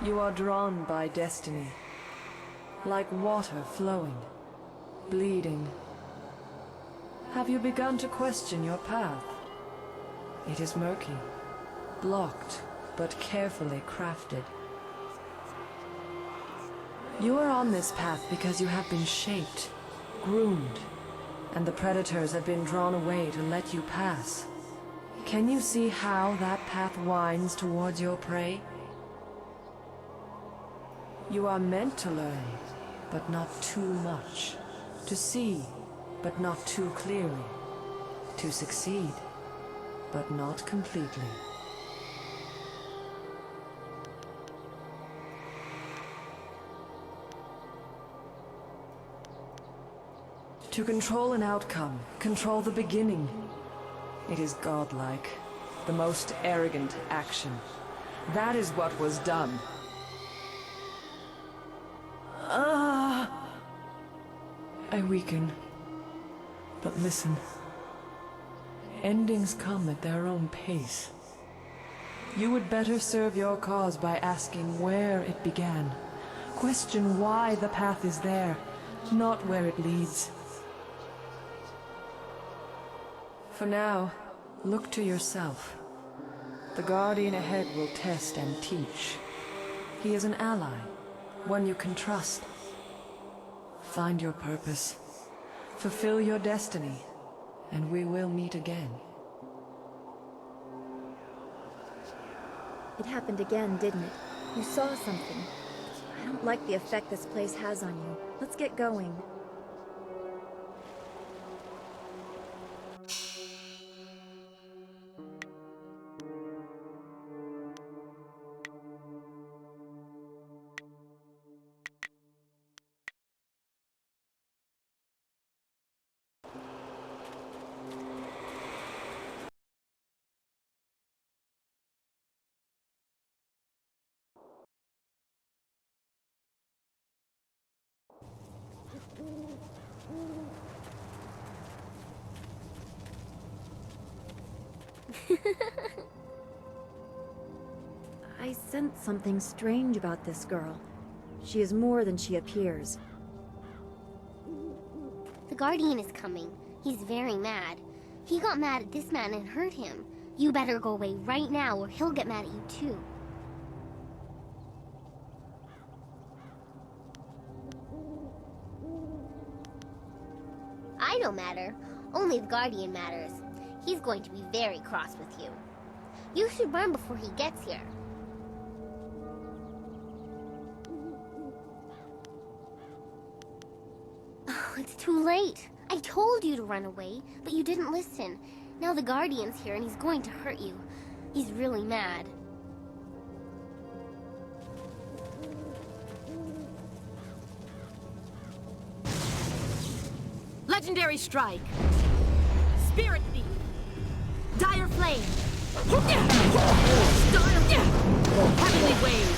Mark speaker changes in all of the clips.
Speaker 1: You are drawn by destiny, like water flowing, bleeding. Have you begun to question your path? It is murky, blocked, but carefully crafted. You are on this path because you have been shaped, groomed, and the predators have been drawn away to let you pass. Can you see how that path winds towards your prey? You are meant to learn, but not too much. To see, but not too clearly. To succeed, but not completely. To control an outcome, control the beginning. It is godlike, the most arrogant action. That is what was done. I weaken. But listen. Endings come at their own pace. You would better serve your cause by asking where it began. Question why the path is there, not where it leads. For now, look to yourself. The Guardian ahead will test and teach. He is an ally, one you can trust. Find your purpose, fulfill your destiny, and we will meet again.
Speaker 2: It happened again, didn't it? You saw something. I don't like the effect this place has on you. Let's get going. I sense something strange about this girl. She is more than she appears.
Speaker 3: The Guardian is coming. He's very mad. He got mad at this man and hurt him. You better go away right now or he'll get mad at you too. I don't matter. Only the Guardian matters. He's going to be very cross with you. You should run before he gets here. Oh, it's too late. I told you to run away, but you didn't listen. Now the Guardian's here and he's going to hurt you. He's really mad.
Speaker 4: Legendary Strike. Spirit Thief. Dire Flame. Style. Heavenly Wave.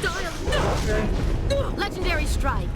Speaker 4: Style. Legendary Strike.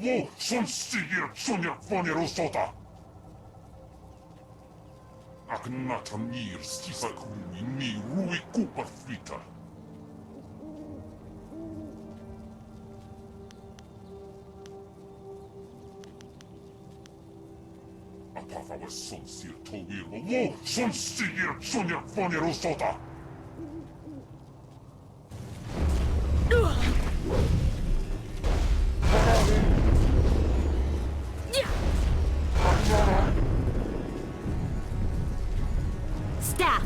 Speaker 5: wo son sigir sonia vanero sota. Ak natanir stisak ni rui kupa fita. Apafawa son sir towir wo son sigir sonia vanero sota.
Speaker 4: Staff.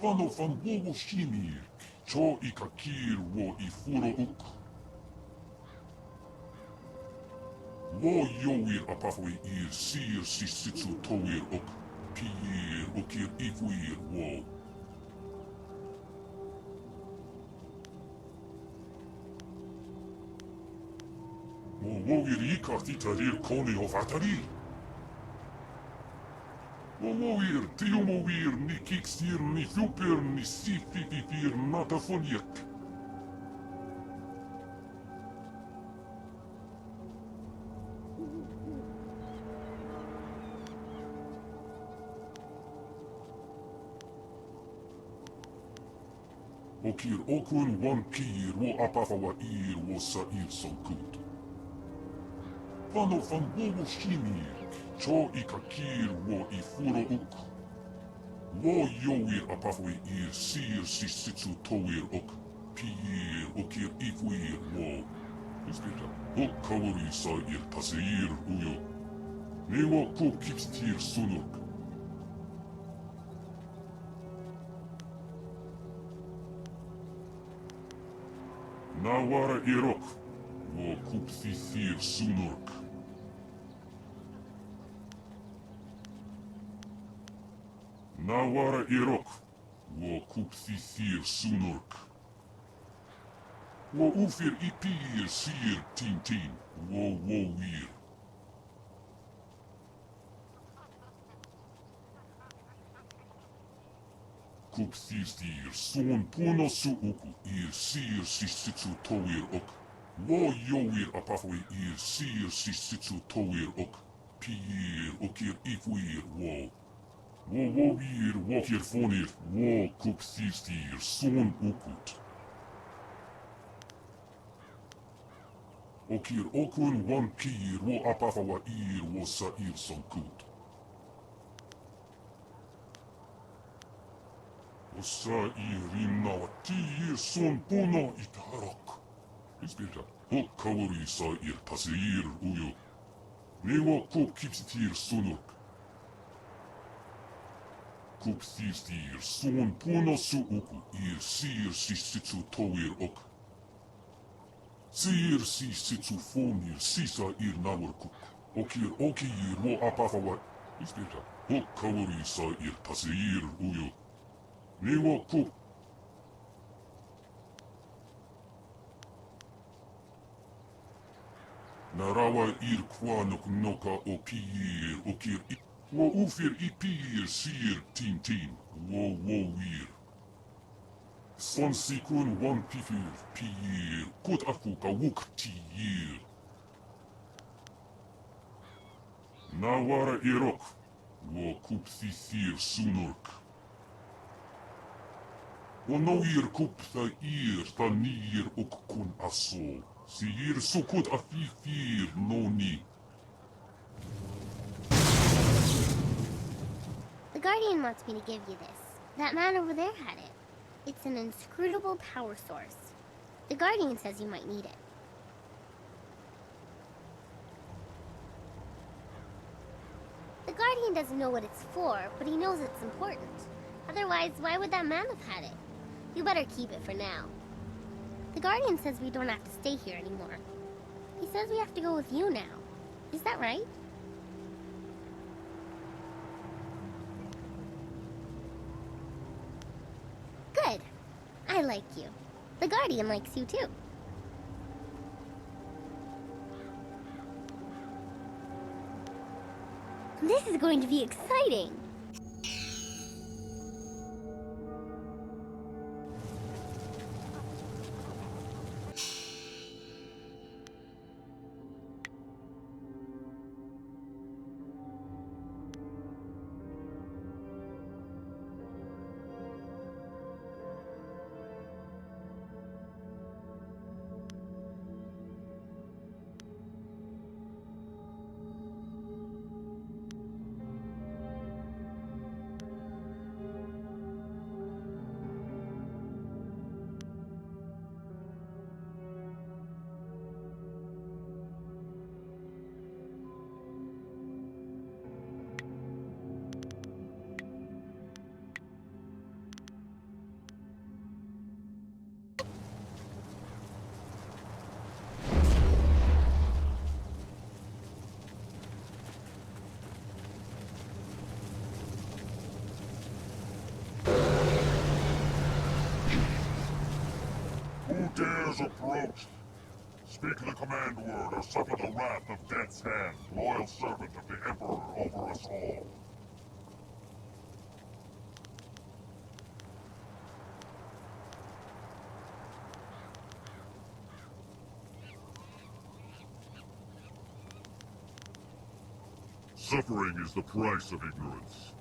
Speaker 5: Vano van wowo shimir, cho ikakir wo ifuro uk. Wo yoir apafwe ir sir sisitsu toir uk, piir ukir ifuir wo. Wo woir ikatitarir koni of atari. Woir, Tiomovir, ni Kiksir, ni Super, ni Sifififir, Natafoniek. Okir okun wan kir wo apafawa ir wo sair sonkut. Vano van wowo shimir, cho ikakir wo ifuro uk. Wo yoir apafwe ir sir sisitsu toir uk. Piir ukir ifuir wo. Ispita, uk kawari sa ir taseir uyo. Newa ko kipstir sunuk. Nawara irok, wo kupsisir sunuk. Nawara irok, wo kupsisir sunuk. Wo ufir ipir sir tintin, wo wir. Kupsisir son puno su uku ir sir sisitsu toir ok. Wo yoir apafwe ir sir sisitsu toir ok. Piir ukir ifuir wo. Wo wir wokir fonir wo kupsisir son ukut. Okir okun wan pir wo apafawa ir wo sair sonkut. Osa irinawa tiir son puno itarok. Ispita, hok kawari sa ir taseir uyo. Newa kop kipsitir sunuk. Kupsisir son puno su uku ir sir sisitsu toir ok. Sir sisitsu fonir sisa ir nawarkuk. Okir okir wo apafawa. Ispita, hok kawari sa ir taseir uyo. Newa kop. Narawa ir kwanuk noka o piir okir i. Wo ufir ipir sir tintin, wo wir. Son sikun wan pifir piir, kut aku ka wuk tiir. Nawara irok, wo kupsisir sunurk. ونوير كوبثاير تنير أككون أصو سيير سكوت أفيفير نوني.
Speaker 3: The Guardian wants me to give you this. That man over there had it. It's an inscrutable power source. The Guardian says you might need it. The Guardian doesn't know what it's for, but he knows it's important. Otherwise, why would that man have had it? You better keep it for now. The Guardian says we don't have to stay here anymore. He says we have to go with you now. Is that right? Good. I like you. The Guardian likes you too. This is going to be exciting.
Speaker 5: Who dares approach? Speak the command word or suffer the wrath of Death's hand, loyal servant of the Emperor over us all. Suffering is the price of ignorance.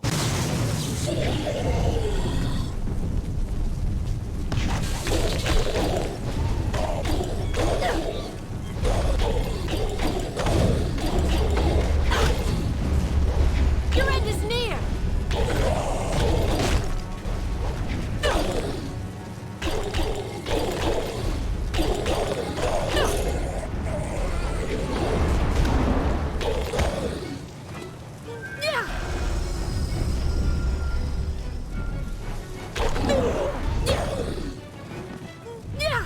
Speaker 4: Your end is near! Yeah!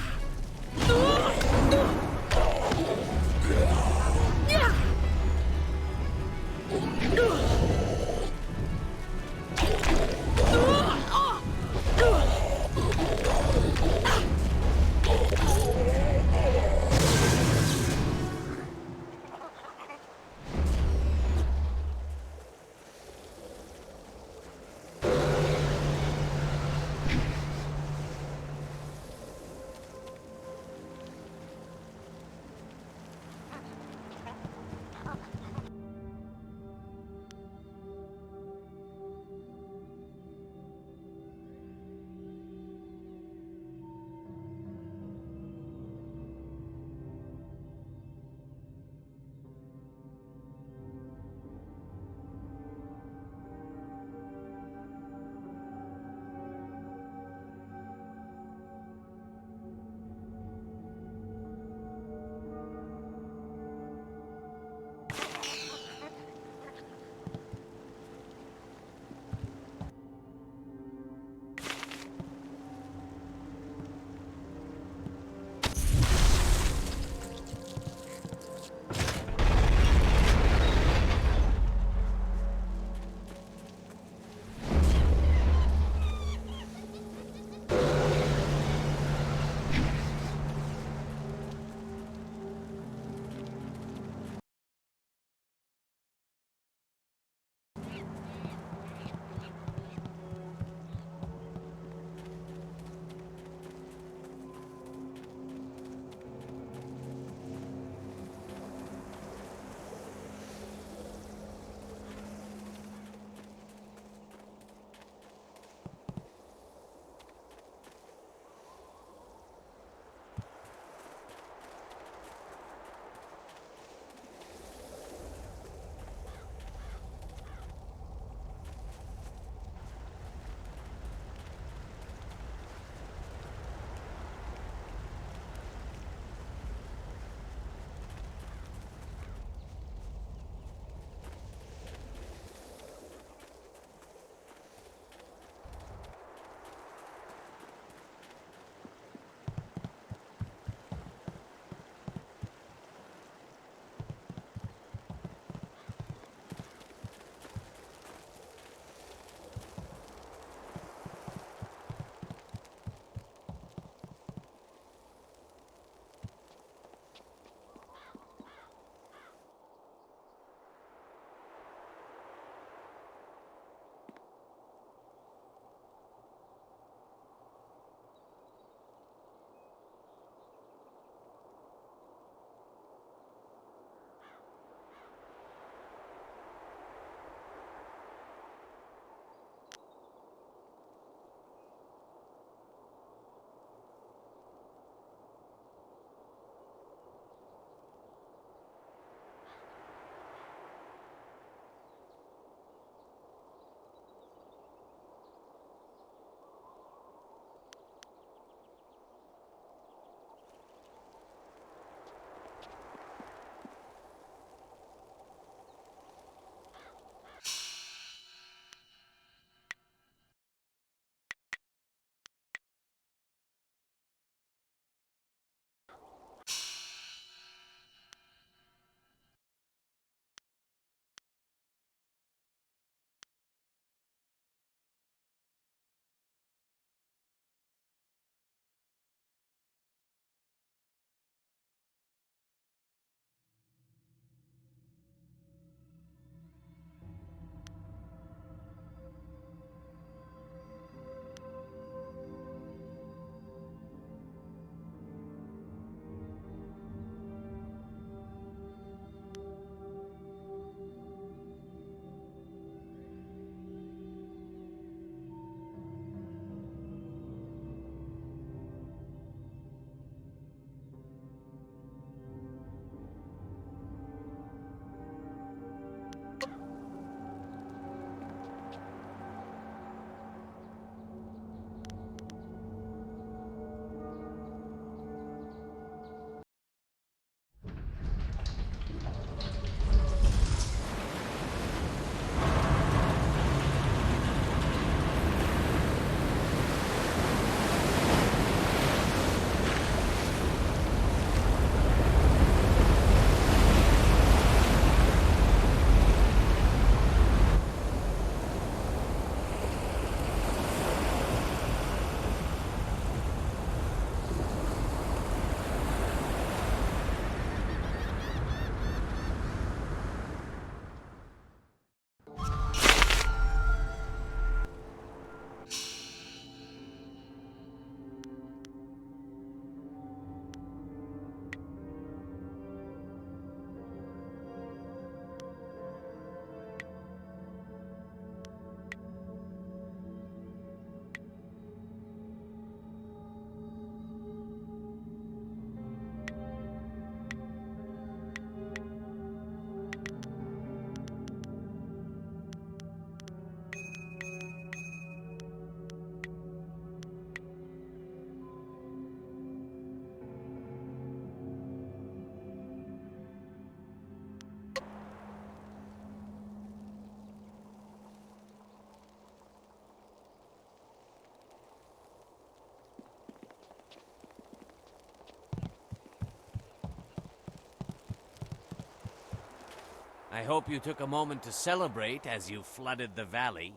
Speaker 6: I hope you took a moment to celebrate as you flooded the valley.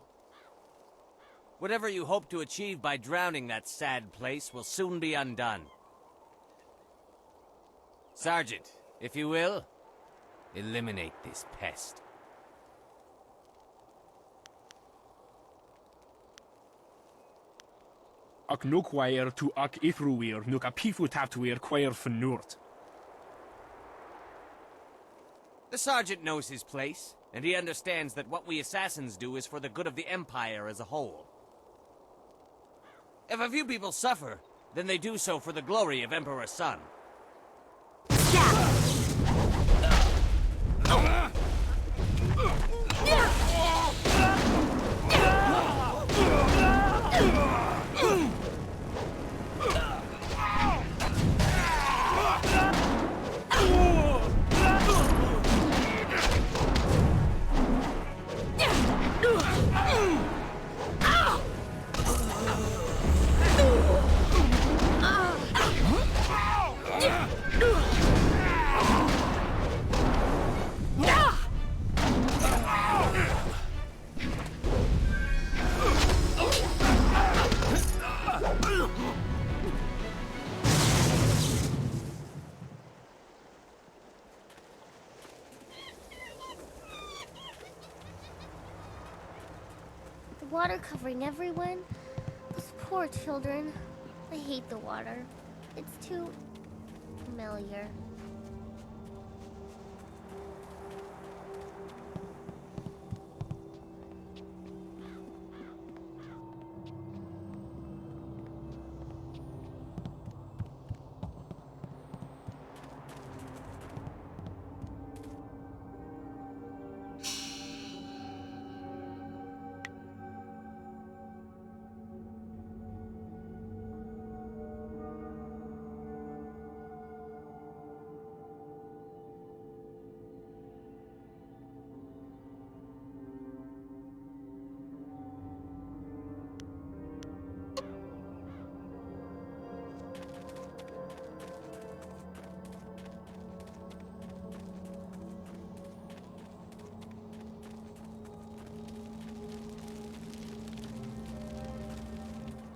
Speaker 6: Whatever you hope to achieve by drowning that sad place will soon be undone. Sergeant, if you will, eliminate this pest.
Speaker 7: Ac nuk wair to ac ithruir nuk a pifu taptuir quair fenurt.
Speaker 6: The sergeant knows his place, and he understands that what we assassins do is for the good of the Empire as a whole. If a few people suffer, then they do so for the glory of Emperor Sun.
Speaker 3: Water covering everyone? Those poor children. I hate the water. It's too familiar.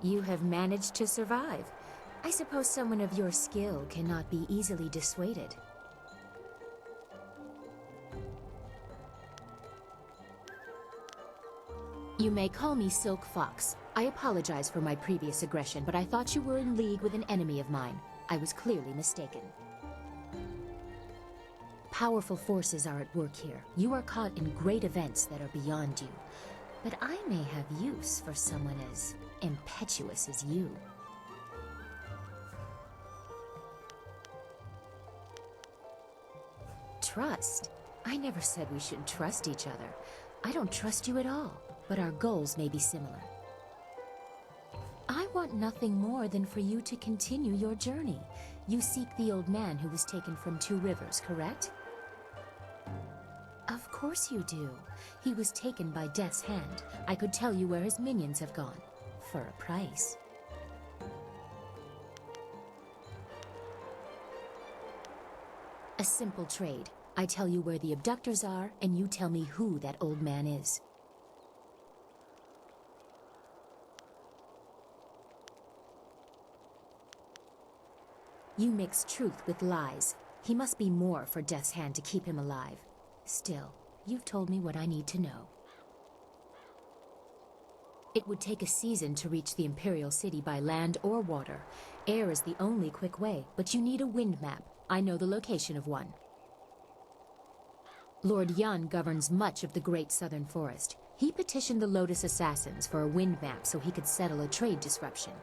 Speaker 4: You have managed to survive. I suppose someone of your skill cannot be easily dissuaded. You may call me Silk Fox. I apologize for my previous aggression, but I thought you were in league with an enemy of mine. I was clearly mistaken. Powerful forces are at work here. You are caught in great events that are beyond you. But I may have use for someone as impetuous as you. Trust? I never said we should trust each other. I don't trust you at all, but our goals may be similar. I want nothing more than for you to continue your journey. You seek the old man who was taken from Two Rivers, correct? Of course you do. He was taken by Death's hand. I could tell you where his minions have gone. For a price. A simple trade. I tell you where the abductors are, and you tell me who that old man is. You mix truth with lies. He must be more for Death's hand to keep him alive. Still, you've told me what I need to know. It would take a season to reach the Imperial City by land or water. Air is the only quick way, but you need a wind map. I know the location of one. Lord Yun governs much of the Great Southern Forest. He petitioned the Lotus Assassins for a wind map so he could settle a trade disruption.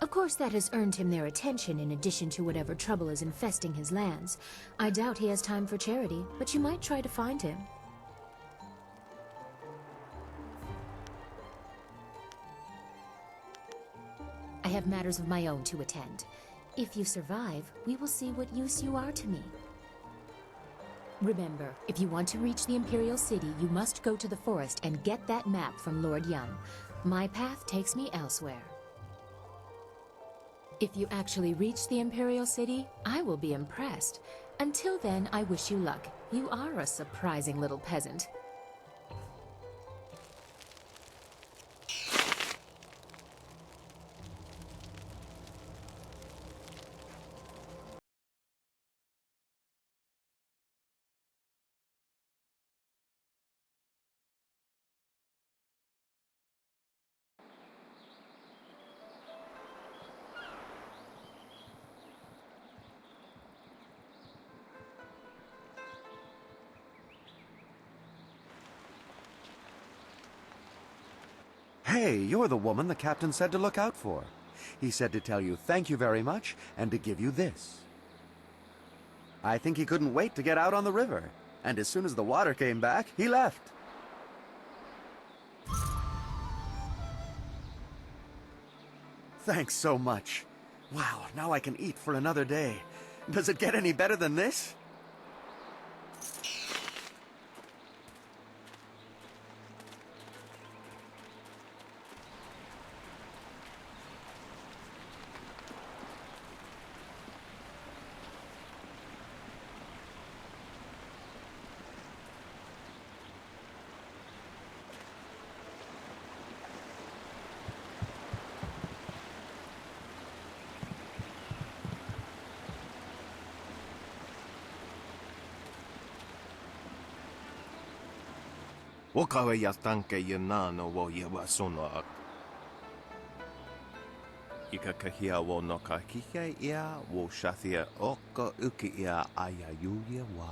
Speaker 4: Of course, that has earned him their attention in addition to whatever trouble is infesting his lands. I doubt he has time for charity, but you might try to find him. I have matters of my own to attend. If you survive, we will see what use you are to me. Remember, if you want to reach the Imperial City, you must go to the forest and get that map from Lord Yun. My path takes me elsewhere. If you actually reach the Imperial City, I will be impressed. Until then, I wish you luck. You are a surprising little peasant.
Speaker 8: Hey, you're the woman the captain said to look out for. He said to tell you thank you very much and to give you this. I think he couldn't wait to get out on the river, and as soon as the water came back, he left. Thanks so much. Wow, now I can eat for another day. Does it get any better than this?
Speaker 9: Wakawe ya tanke ya nano wo ya wasono. Ika kahia wo no ka kike ia wo shathia oka uki ia aya yuya wa.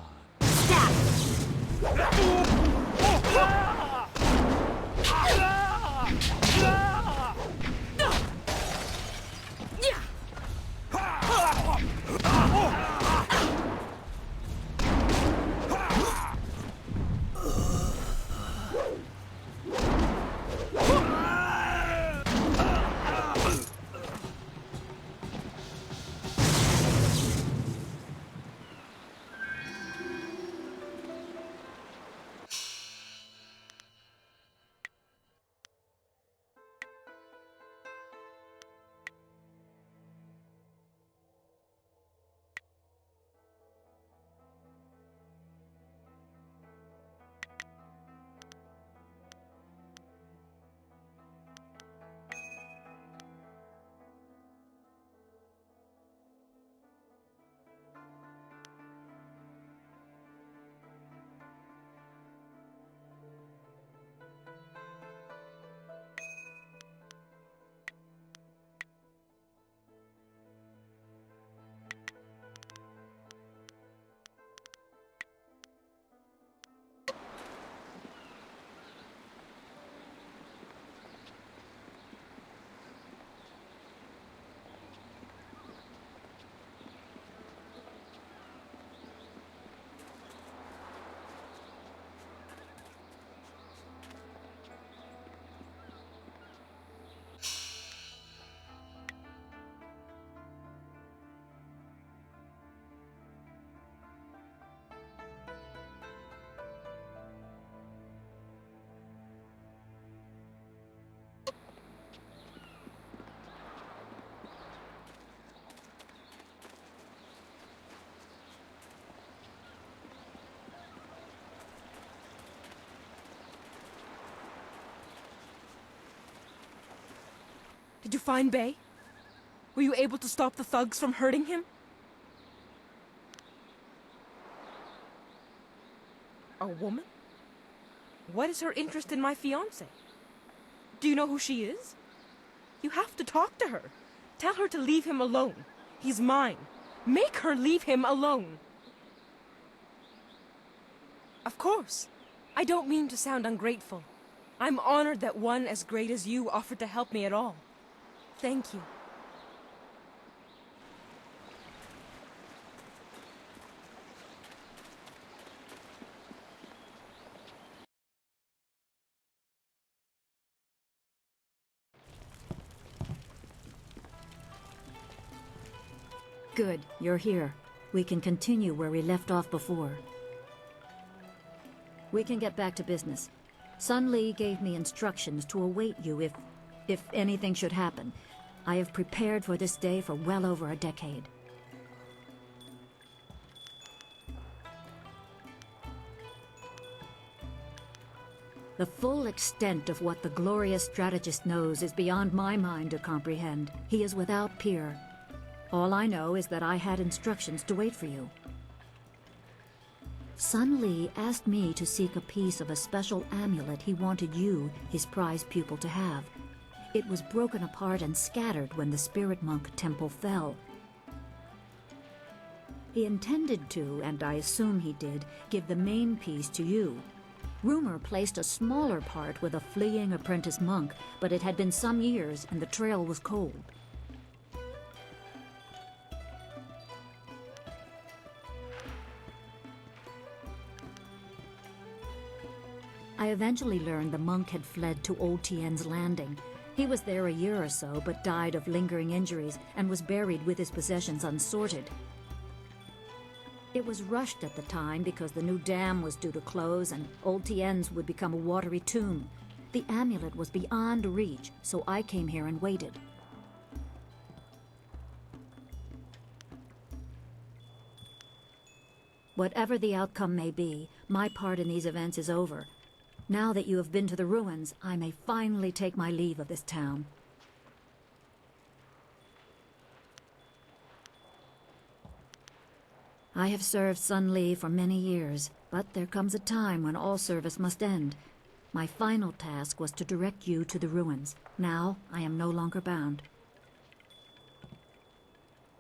Speaker 10: Did you find Bay? Were you able to stop the thugs from hurting him? A woman? What is her interest in my fiancé? Do you know who she is? You have to talk to her. Tell her to leave him alone. He's mine. Make her leave him alone. Of course. I don't mean to sound ungrateful. I'm honored that one as great as you offered to help me at all. Thank you.
Speaker 2: Good, you're here. We can continue where we left off before. We can get back to business. Sun Li gave me instructions to await you if anything should happen. I have prepared for this day for well over a decade.
Speaker 11: The full extent of what the glorious strategist knows is beyond my mind to comprehend. He is without peer. All I know is that I had instructions to wait for you. Sun Li asked me to seek a piece of a special amulet he wanted you, his prize pupil, to have. It was broken apart and scattered when the Spirit Monk Temple fell. He intended to, and I assume he did, give the main piece to you. Rumor placed a smaller part with a fleeing apprentice monk, but it had been some years and the trail was cold. I eventually learned the monk had fled to Old Tien's Landing. He was there a year or so, but died of lingering injuries and was buried with his possessions unsorted. It was rushed at the time because the new dam was due to close and Old Tien's would become a watery tomb. The amulet was beyond reach, so I came here and waited. Whatever the outcome may be, my part in these events is over. Now that you have been to the ruins, I may finally take my leave of this town. I have served Sun Li for many years, but there comes a time when all service must end. My final task was to direct you to the ruins. Now, I am no longer bound.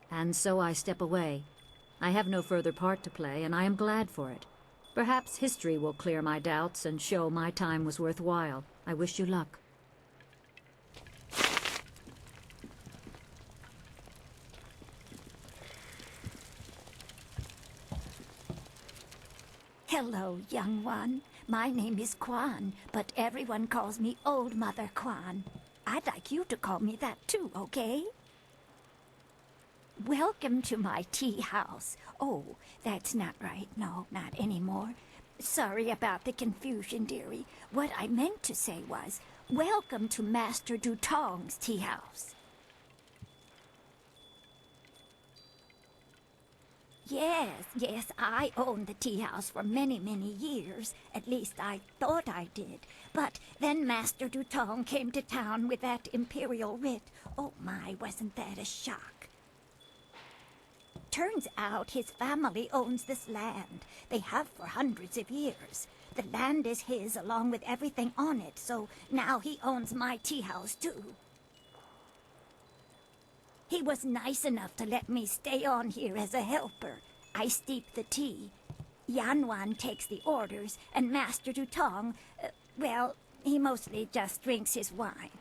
Speaker 11: And so I step away. I have no further part to play, and I am glad for it. Perhaps history will clear my doubts and show my time was worthwhile. I wish you luck.
Speaker 12: Hello, young one. My name is Quan, but everyone calls me Old Mother Quan. I'd like you to call me that too, okay? Welcome to my tea house. Oh, that's not right. No, not anymore. Sorry about the confusion, dearie. What I meant to say was, welcome to Master Dutong's tea house. Yes, I owned the tea house for many, many years. At least I thought I did. But then Master Dutong came to town with that imperial writ. Oh my, wasn't that a shock? Turns out his family owns this land. They have for hundreds of years. The land is his along with everything on it, so now he owns my tea house too. He was nice enough to let me stay on here as a helper. I steep the tea. Yanwan takes the orders, and Master Dutong, well, he mostly just drinks his wine.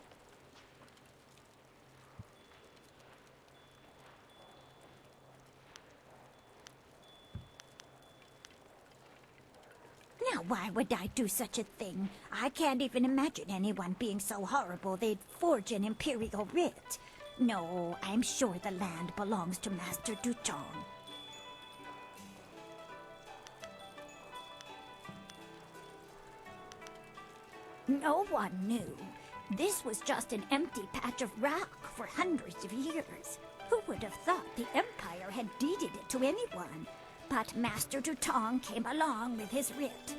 Speaker 12: Now, why would I do such a thing? I can't even imagine anyone being so horrible they'd forge an imperial writ. No, I'm sure the land belongs to Master Dutong. No one knew. This was just an empty patch of rock for hundreds of years. Who would have thought the Empire had deeded it to anyone? But Master Dutong came along with his writ.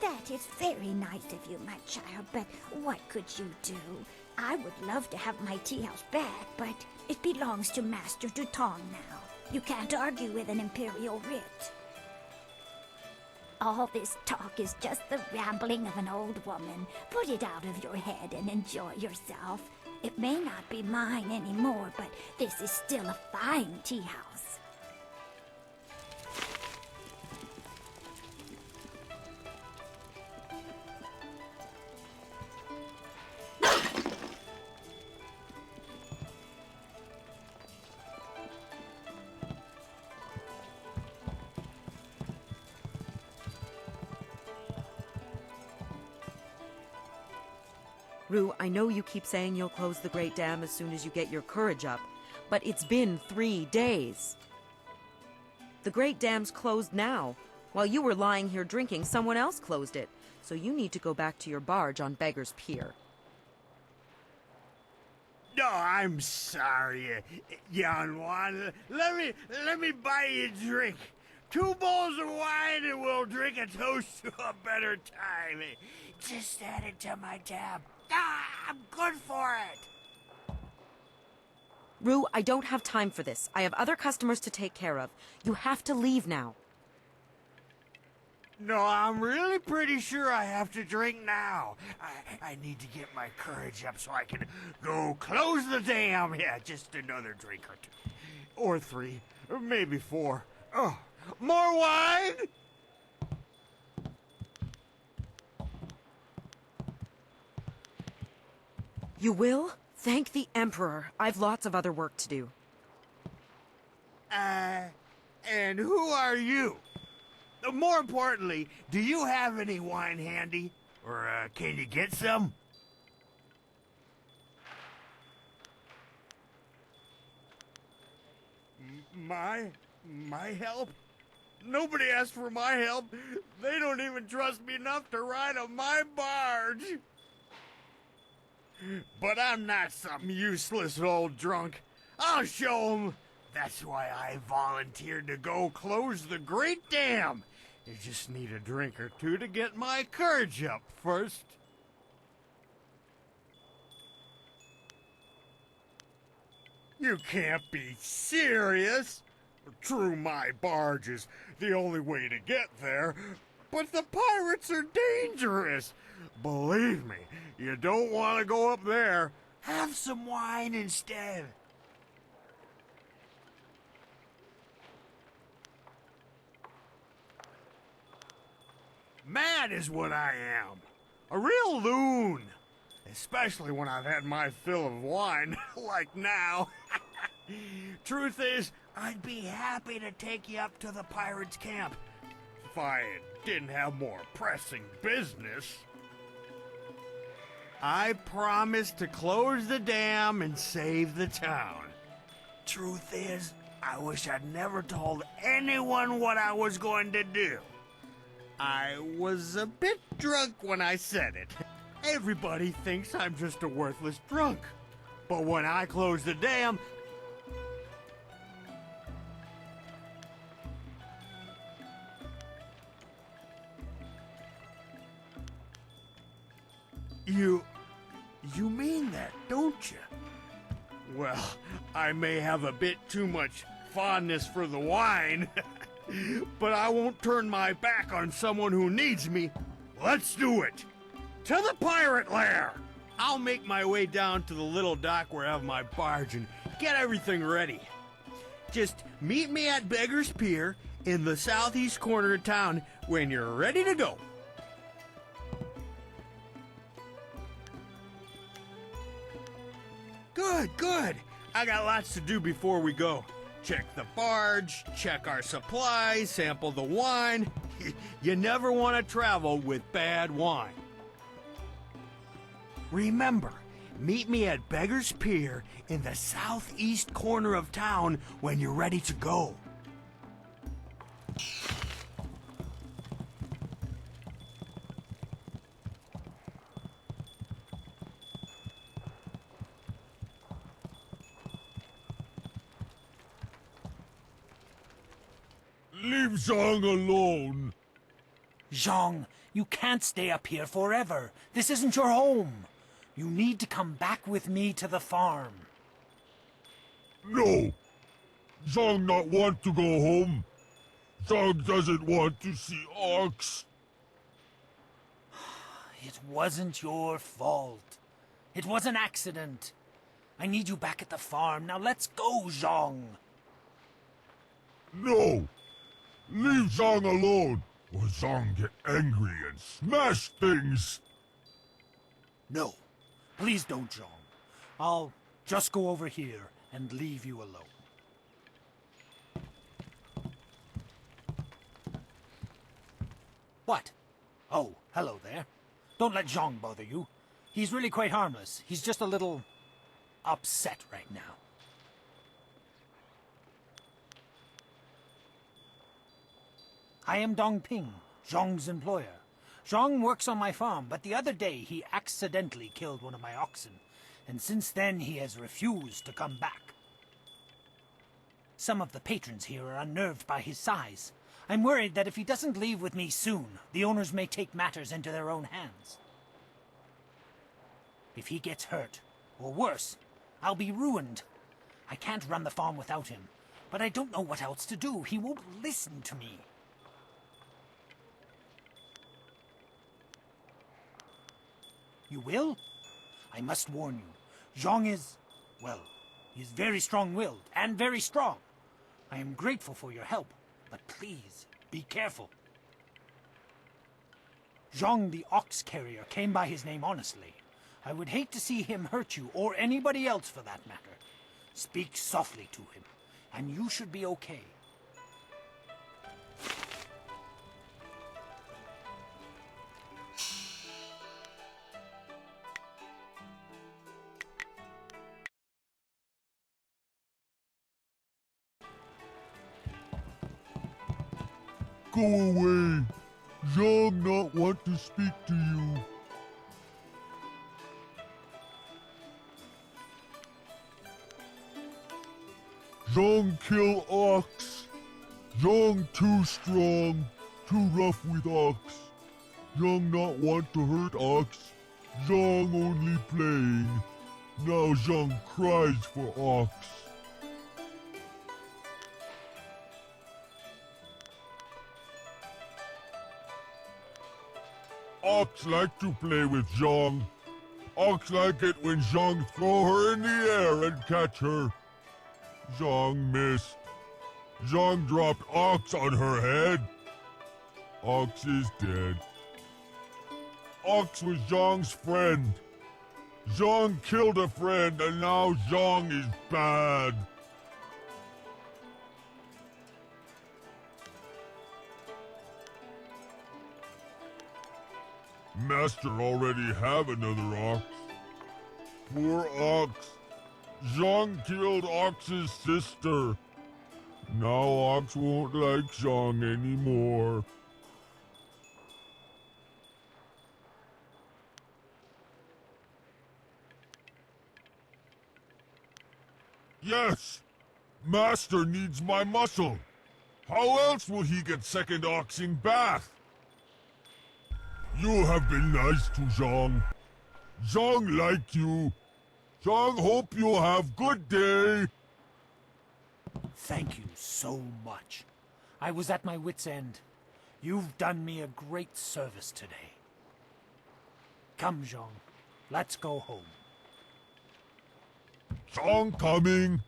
Speaker 12: That is very nice of you, my child, but what could you do? I would love to have my tea house back, but it belongs to Master Dutong now. You can't argue with an imperial writ. All this talk is just the rambling of an old woman. Put it out of your head and enjoy yourself. It may not be mine anymore, but this is still a fine tea house.
Speaker 10: Rue, I know you keep saying you'll close the Great Dam as soon as you get your courage up, but it's been 3 days. The Great Dam's closed now. While you were lying here drinking, someone else closed it, so you need to go back to your barge on Beggar's Pier.
Speaker 13: No, I'm sorry, young one. Let me buy you a drink. 2 bowls of wine and we'll drink a toast to a better time. Just add it to my tab. I'm good for it.
Speaker 10: Rue, I don't have time for this. I have other customers to take care of. You have to leave now.
Speaker 13: No, I'm really pretty sure I have to drink now. I need to get my courage up so I can go close the dam. Yeah, just another drink or 2. Or 3. Or maybe 4. Oh, more wine?
Speaker 10: You will? Thank the Emperor. I've lots of other work to do.
Speaker 13: And who are you? More importantly, do you have any wine handy? Or, can you get some? My help? Nobody asked for my help. They don't even trust me enough to ride on my barge. But I'm not some useless old drunk. I'll show 'em. That's why I volunteered to go close the Great Dam. You just need a drink or 2 to get my courage up first. You can't be serious. True, my barge is the only way to get there, but the pirates are dangerous. Believe me, you don't want to go up there. Have some wine instead. Mad is what I am. A real loon. Especially when I've had my fill of wine, like now. Truth is, I'd be happy to take you up to the pirates' camp if I didn't have more pressing business. I promised to close the dam and save the town. Truth is, I wish I'd never told anyone what I was going to do. I was a bit drunk when I said it. Everybody thinks I'm just a worthless drunk. But when I close the dam, You mean that, don't you? Well, I may have a bit too much fondness for the wine, but I won't turn my back on someone who needs me. Let's do it! To the pirate lair! I'll make my way down to the little dock where I have my barge and get everything ready. Just meet me at Beggar's Pier in the southeast corner of town when you're ready to go. Good. I got lots to do before we go. Check the barge, check our supplies, sample the wine. You never want to travel with bad wine. Remember, meet me at Beggar's Pier in the southeast corner of town when you're ready to go.
Speaker 5: Leave Zhang alone.
Speaker 14: Zhang, you can't stay up here forever. This isn't your home. You need to come back with me to the farm.
Speaker 5: No. Zhang not want to go home. Zhang doesn't want to see orcs.
Speaker 14: It wasn't your fault. It was an accident. I need you back at the farm. Now let's go, Zhang.
Speaker 5: No. Leave Zhang alone, or Zhang get angry and smash things.
Speaker 14: No. Please don't, Zhang. I'll just go over here and leave you alone. What? Oh, hello there. Don't let Zhang bother you. He's really quite harmless. He's just a little upset right now. I am Dong Ping, Zhang's employer. Zhang works on my farm, but the other day he accidentally killed one of my oxen, and since then he has refused to come back. Some of the patrons here are unnerved by his size. I'm worried that if he doesn't leave with me soon, the owners may take matters into their own hands. If he gets hurt, or worse, I'll be ruined. I can't run the farm without him, but I don't know what else to do. He won't listen to me. You will? I must warn you. Zhang is, well, he is very strong-willed and very strong. I am grateful for your help, but please, be careful. Zhang the ox carrier came by his name honestly. I would hate to see him hurt you, or anybody else for that matter. Speak softly to him, and you should be okay.
Speaker 5: Go away! Zhang not want to speak to you. Zhang kill ox. Zhang too strong, too rough with ox. Zhang not want to hurt ox. Zhang only playing. Now Zhang cries for ox. Ox like to play with Zhang. Ox like it when Zhang throw her in the air and catch her. Zhang missed. Zhang dropped Ox on her head. Ox is dead. Ox was Zhang's friend. Zhang killed a friend and now Zhang is bad. Master already have another ox. Poor ox. Zhang killed Ox's sister. Now Ox won't like Zhang anymore. Yes! Master needs my muscle. How else will he get second oxing bath? You have been nice to Zhang. Zhang like you. Zhang hope you have good day.
Speaker 14: Thank you so much. I was at my wit's end. You've done me a great service today. Come, Zhang. Let's go home.
Speaker 5: Zhang coming.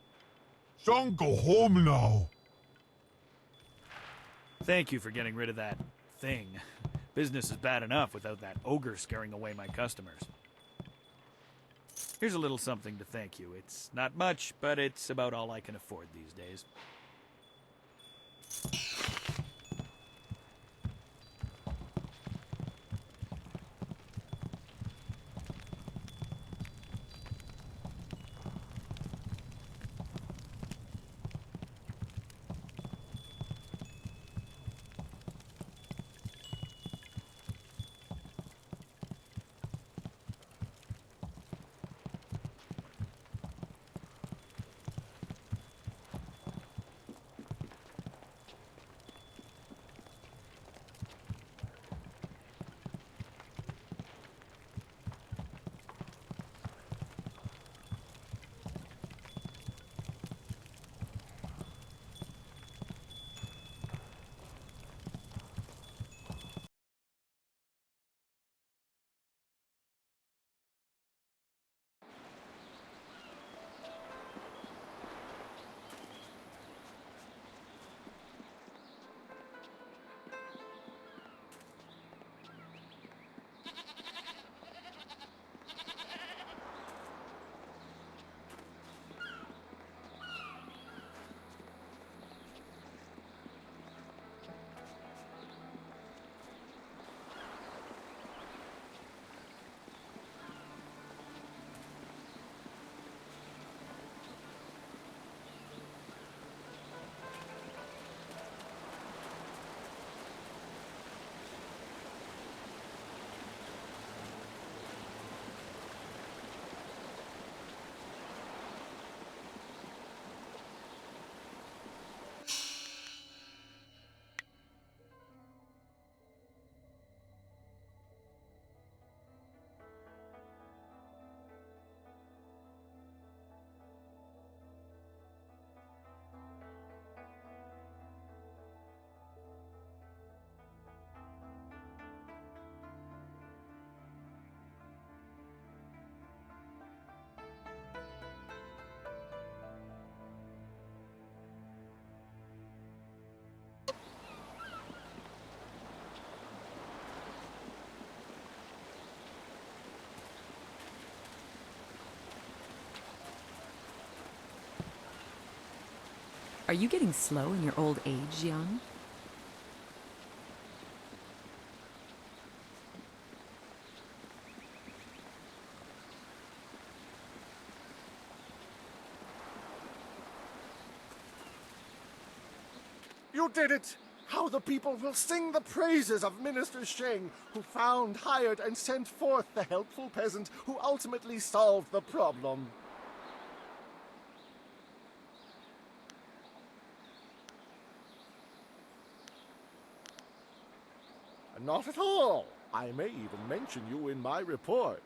Speaker 5: Zhang go home now.
Speaker 15: Thank you for getting rid of that thing. Business is bad enough without that ogre scaring away my customers. Here's a little something to thank you. It's not much, but it's about all I can afford these days.
Speaker 1: Are you getting slow in your old age, young?
Speaker 16: You did it! How the people will sing the praises of Minister Sheng, who found, hired, and sent forth the helpful peasant who ultimately solved the problem. Not at all. I may even mention you in my report.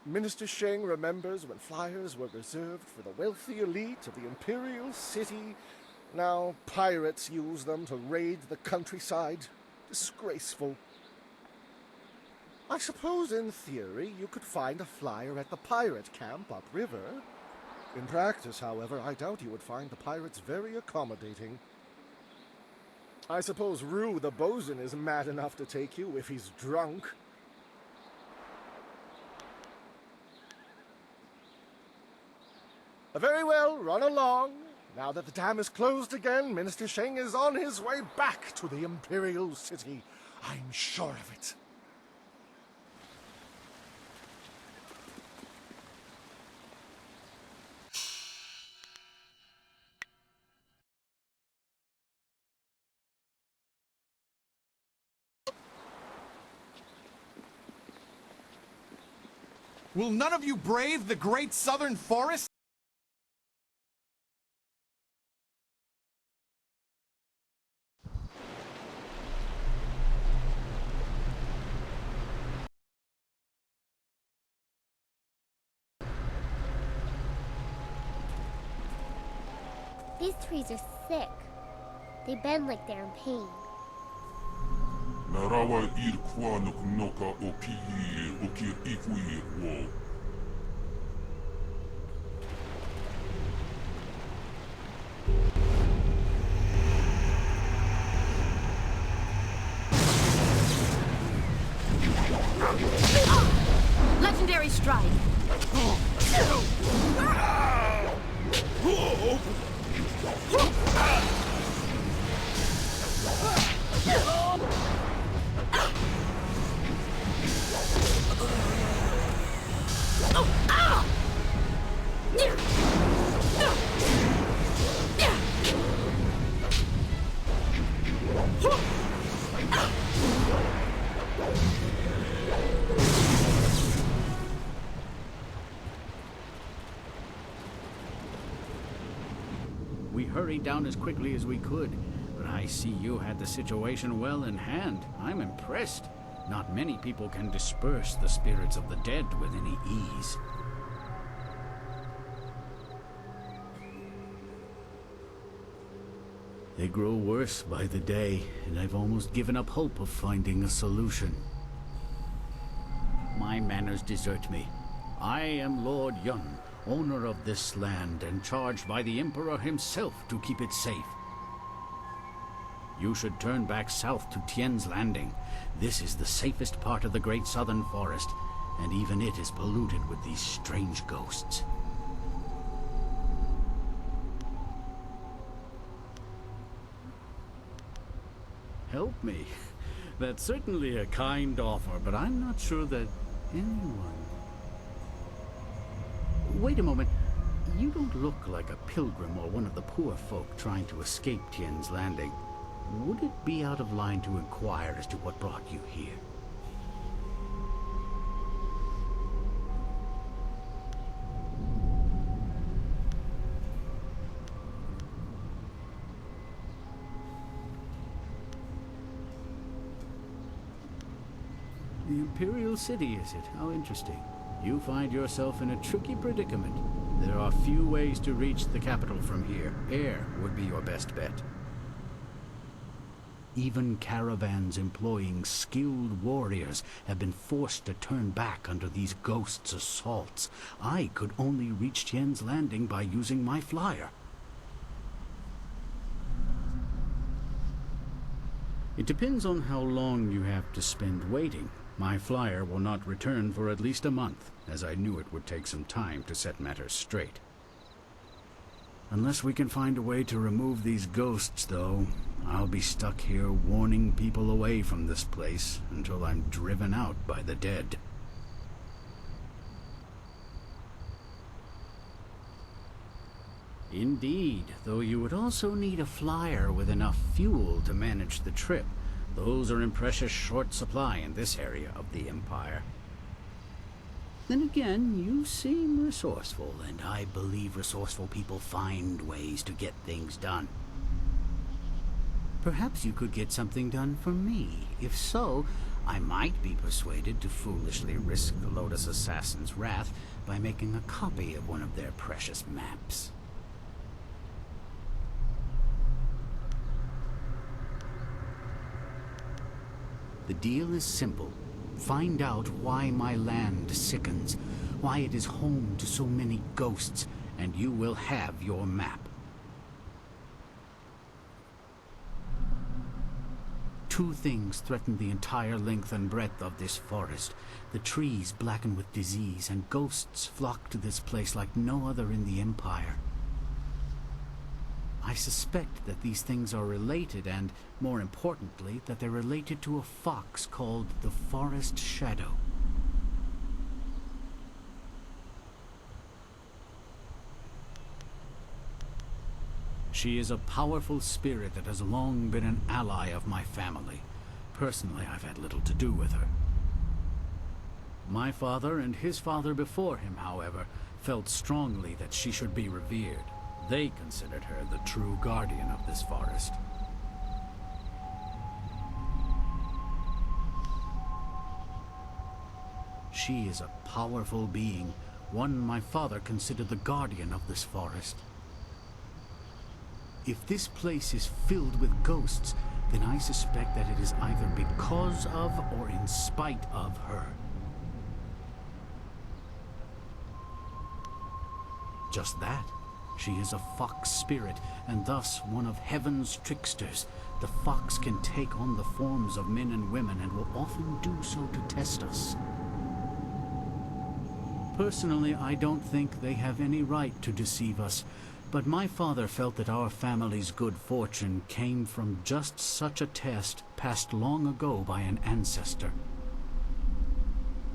Speaker 16: Minister Sheng remembers when flyers were reserved for the wealthy elite of the Imperial City. Now pirates use them to raid the countryside. Disgraceful. I suppose in theory you could find a flyer at the pirate camp upriver. In practice, however, I doubt you would find the pirates very accommodating. I suppose Rue the bosun is mad enough to take you if he's drunk. Very well, run along. Now that the dam is closed again, Minister Sheng is on his way back to the Imperial City. I'm sure of it.
Speaker 17: Will none of you brave the great southern forest?
Speaker 3: These trees are sick. They bend like they're in pain.
Speaker 5: Narawa irkwa noka o kiir o kir ikuir wo.
Speaker 18: Legendary strike.
Speaker 15: We hurried down as quickly as we could, but I see you had the situation well in hand. I'm impressed. Not many people can disperse the spirits of the dead with any ease. They grow worse by the day, and I've almost given up hope of finding a solution. My manners desert me. I am Lord Yun, owner of this land, and charged by the Emperor himself to keep it safe. You should turn back south to Tien's Landing. This is the safest part of the Great Southern Forest, and even it is polluted with these strange ghosts. Help me? That's certainly a kind offer, but I'm not sure that anyone... Wait a moment. You don't look like a pilgrim or one of the poor folk trying to escape Tien's Landing. Would it be out of line to inquire as to what brought you here? The Imperial City, is it? How interesting. You find yourself in a tricky predicament. There are few ways to reach the capital from here. Air would be your best bet. Even caravans employing skilled warriors have been forced to turn back under these ghosts' assaults. I could only reach Tien's Landing by using my flyer. It depends on how long you have to spend waiting. My flyer will not return for at least a month, as I knew it would take some time to set matters straight. Unless we can find a way to remove these ghosts, though, I'll be stuck here warning people away from this place until I'm driven out by the dead. Indeed, though you would also need a flyer with enough fuel to manage the trip. Those are in precious short supply in this area of the Empire. Then again, you seem resourceful, and I believe resourceful people find ways to get things done. Perhaps you could get something done for me. If so, I might be persuaded to foolishly risk the Lotus Assassin's wrath by making a copy of one of their precious maps. The deal is simple. Find out why my land sickens, why it is home to so many ghosts, and you will have your map. Two things threaten the entire length and breadth of this forest. The trees blacken with disease, and ghosts flock to this place like no other in the Empire. I suspect that these things are related, and, more importantly, that they're related to a fox called the Forest Shadow. She is a powerful spirit that has long been an ally of my family. Personally, I've had little to do with her. My father and his father before him, however, felt strongly that she should be revered. They considered her the true guardian of this forest. She is a powerful being, one my father considered the guardian of this forest. If this place is filled with ghosts, then I suspect that it is either because of or in spite of her. Just that. She is a fox spirit, and thus one of heaven's tricksters. The fox can take on the forms of men and women, and will often do so to test us. Personally, I don't think they have any right to deceive us, but my father felt that our family's good fortune came from just such a test passed long ago by an ancestor.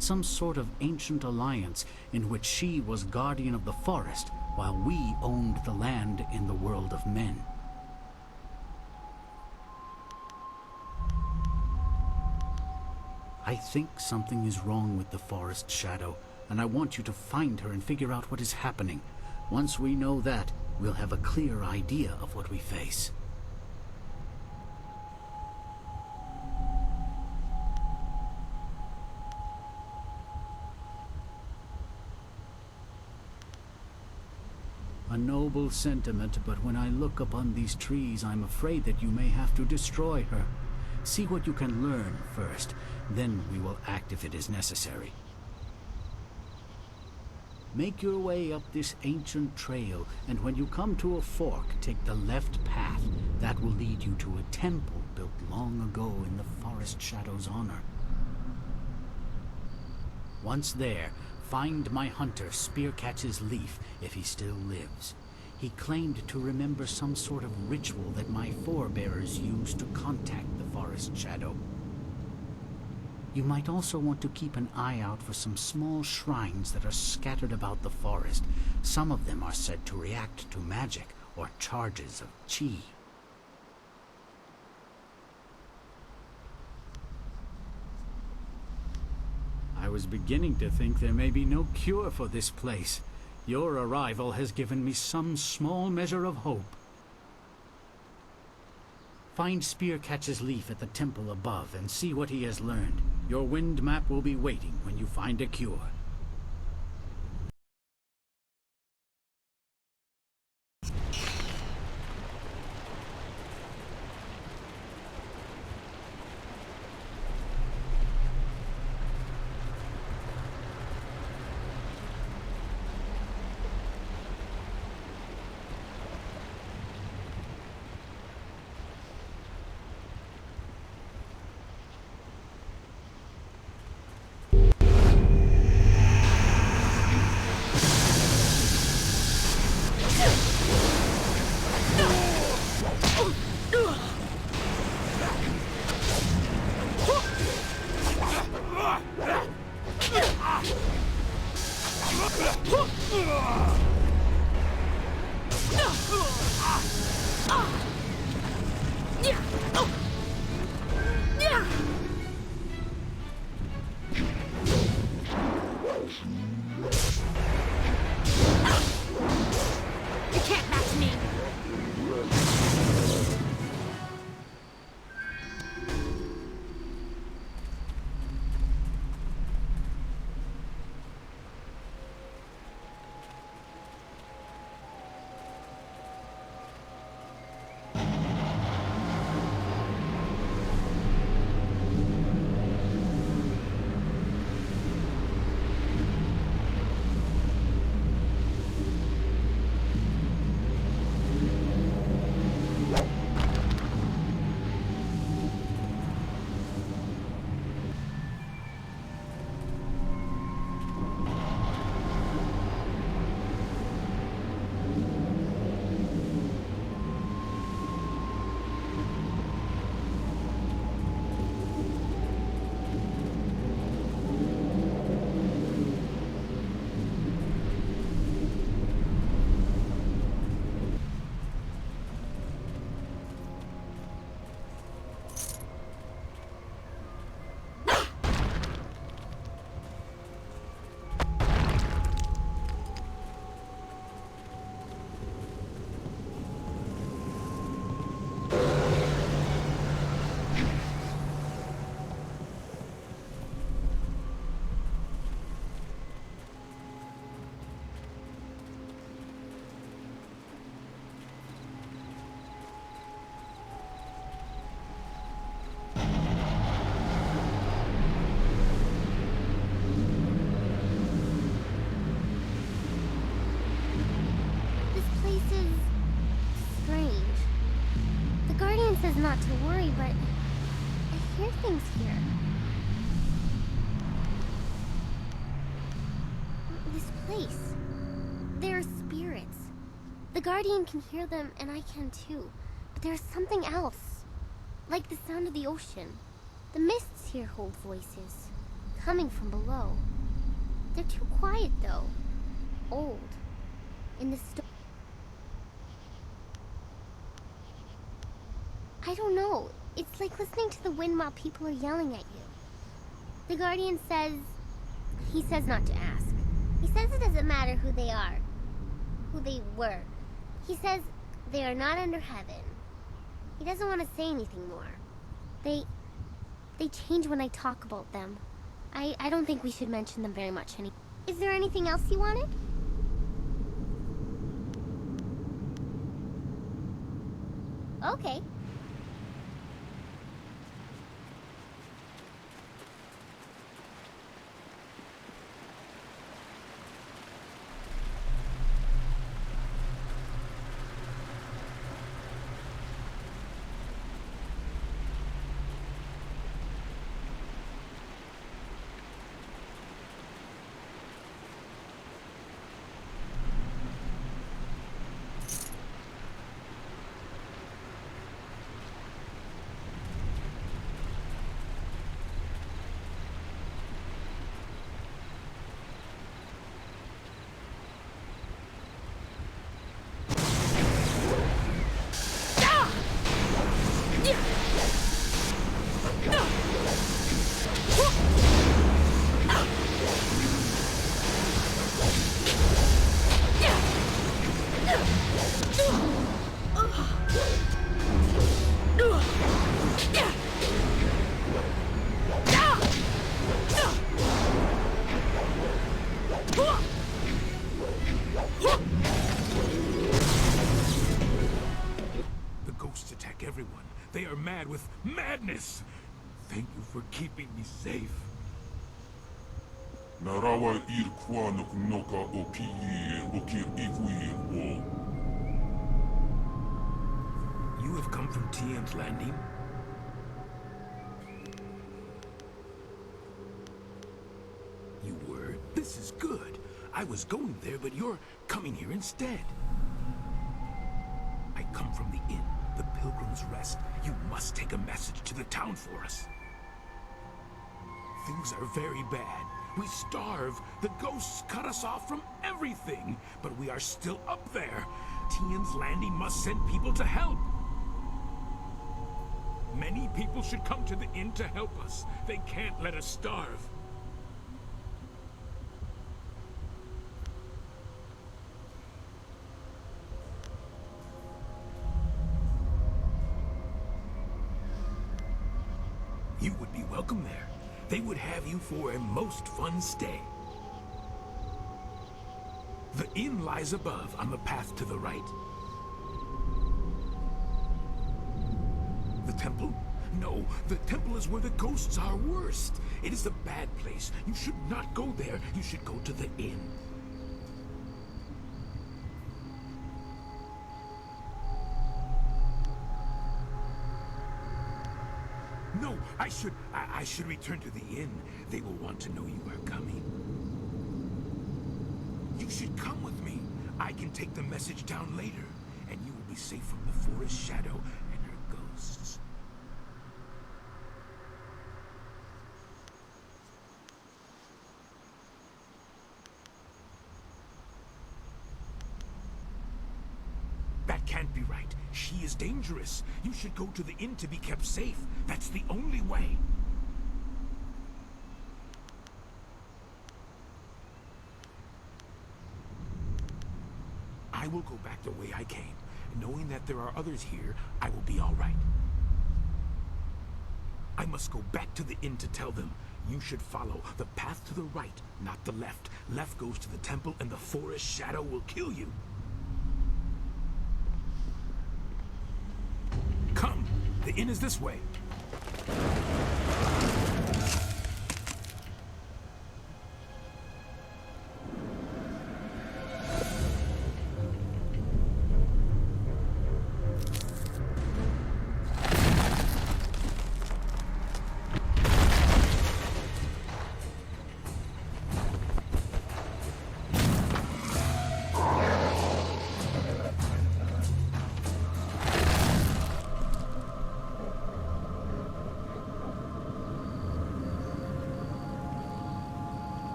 Speaker 15: Some sort of ancient alliance in which she was guardian of the forest, while we owned the land in the world of men. I think something is wrong with the Forest Shadow, and I want you to find her and figure out what is happening. Once we know that, we'll have a clear idea of what we face. A noble sentiment, but when I look upon these trees, I'm afraid that you may have to destroy her. See what you can learn first, then we will act if it is necessary. Make your way up this ancient trail, and when you come to a fork, take the left path. That will lead you to a temple built long ago in the Forest Shadow's honor. Once there, find my hunter Spearcatch's Leaf, if he still lives. He claimed to remember some sort of ritual that my forebears used to contact the Forest Shadow. You might also want to keep an eye out for some small shrines that are scattered about the forest. Some of them are said to react to magic or charges of chi. I was beginning to think there may be no cure for this place. Your arrival has given me some small measure of hope. Find Spearcatch's Leaf at the temple above and see what he has learned. Your wind map will be waiting when you find a cure.
Speaker 3: place is strange. The Guardian says not to worry, but I hear things here. This place. There are spirits. The Guardian can hear them, and I can too. But there's something else. Like the sound of the ocean. The mists here hold voices. Coming from below. They're too quiet, though. Old. In the I don't know. It's like listening to the wind while people are yelling at you. The Guardian says... He says not to ask. He says it doesn't matter who they are. Who they were. He says they are not under heaven. He doesn't want to say anything more. They change when I talk about them. I don't think we should mention them very much anymore. Is there anything else you wanted? Okay.
Speaker 18: They are mad with madness. Thank you for keeping me safe.
Speaker 5: Narawa irkwa noka o kiye okir ikuir wo.
Speaker 18: You have come from TM's Landing? You were? This is good. I was going there, but you're coming here instead. I come from the inn, the Pilgrim's Rest. You must take a message to the town for us. Things are very bad. We starve. The ghosts cut us off from everything. But we are still up there. TM's Landing must send people to help. Many people should come to the inn to help us. They can't let us starve. You would be welcome there. They would have you for a most fun stay. The inn lies above, on the path to the right. The temple? No, the temple is where the ghosts are worst. It is a bad place. You should not go there. You should go to the inn. No, I should return to the inn. They will want to know you are coming. You should come with me. I can take the message down later, and you will be safe from the forest shadow and her ghosts. That can't be right. She is dangerous. You should go to the inn to be kept safe. That's the only way. I will go back the way I came. Knowing that there are others here, I will be all right. I must go back to the inn to tell them. You should follow the path to the right, not the left. Left goes to the temple, and the forest shadow will kill you. Come! The inn is this way.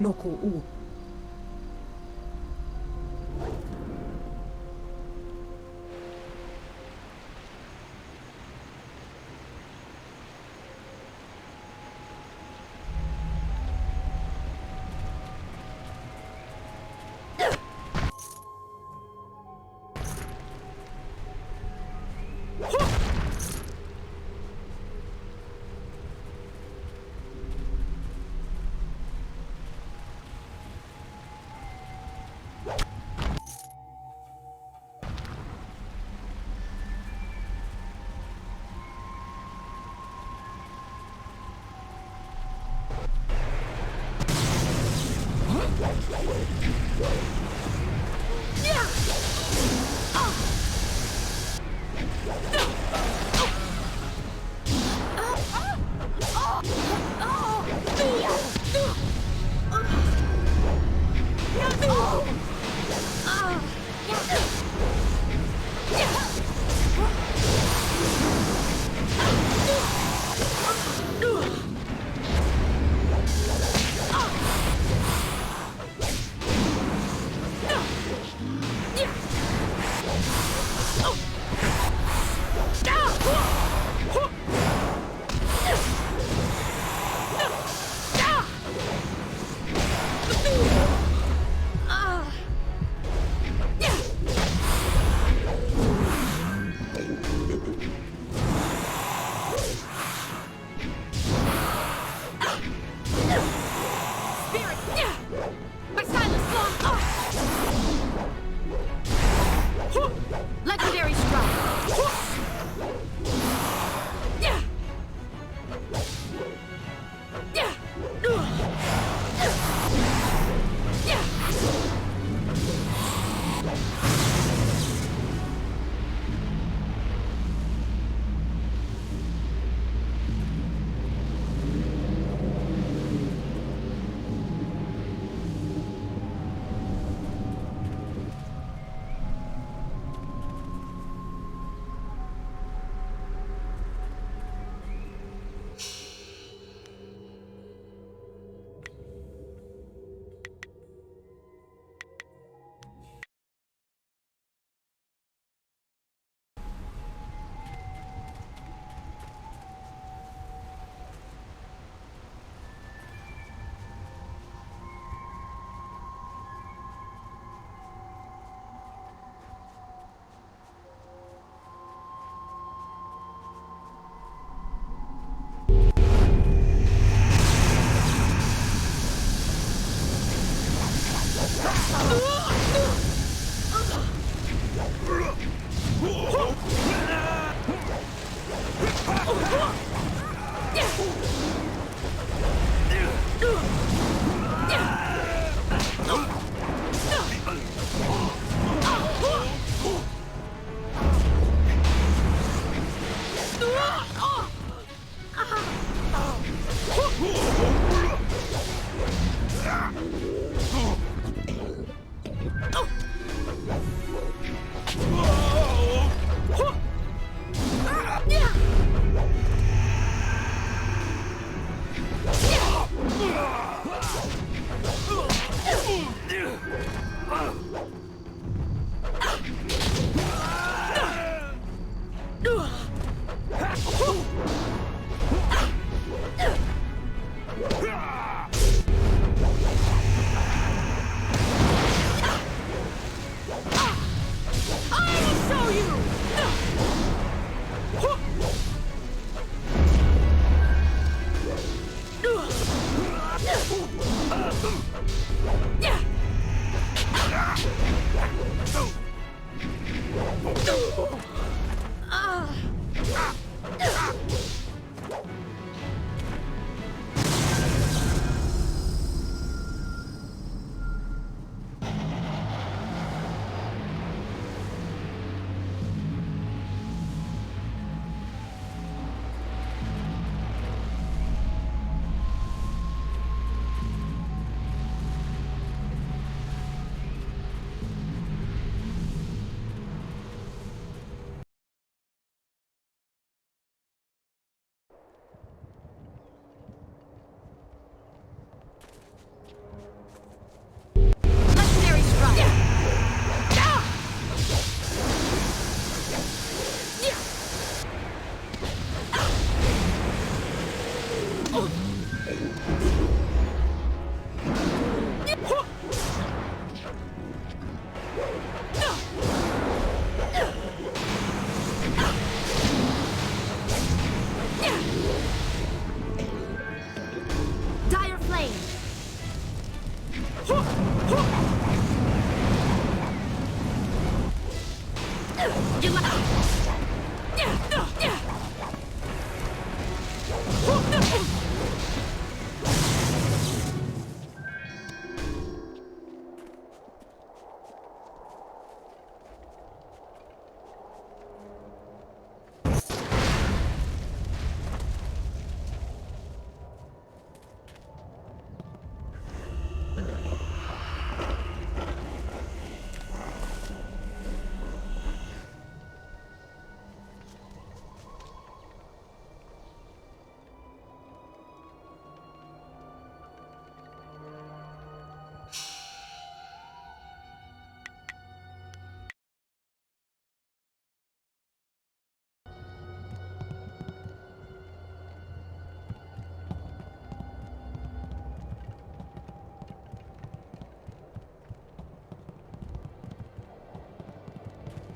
Speaker 10: no ko u.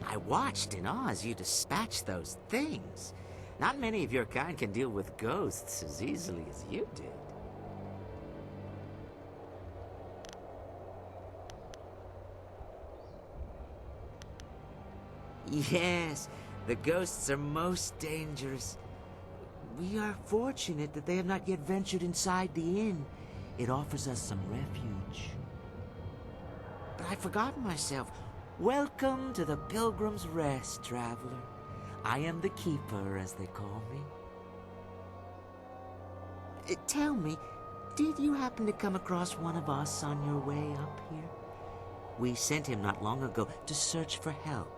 Speaker 19: I watched in awe as you dispatched those things. Not many of your kind can deal with ghosts as easily as you did. Yes, the ghosts are most dangerous. We are fortunate that they have not yet ventured inside the inn. It offers us some refuge. But I'd forgotten myself. Welcome to the Pilgrim's Rest, traveler. I am the Keeper, as they call me. Tell me, did you happen to come across one of us on your way up here? We sent him not long ago to search for help.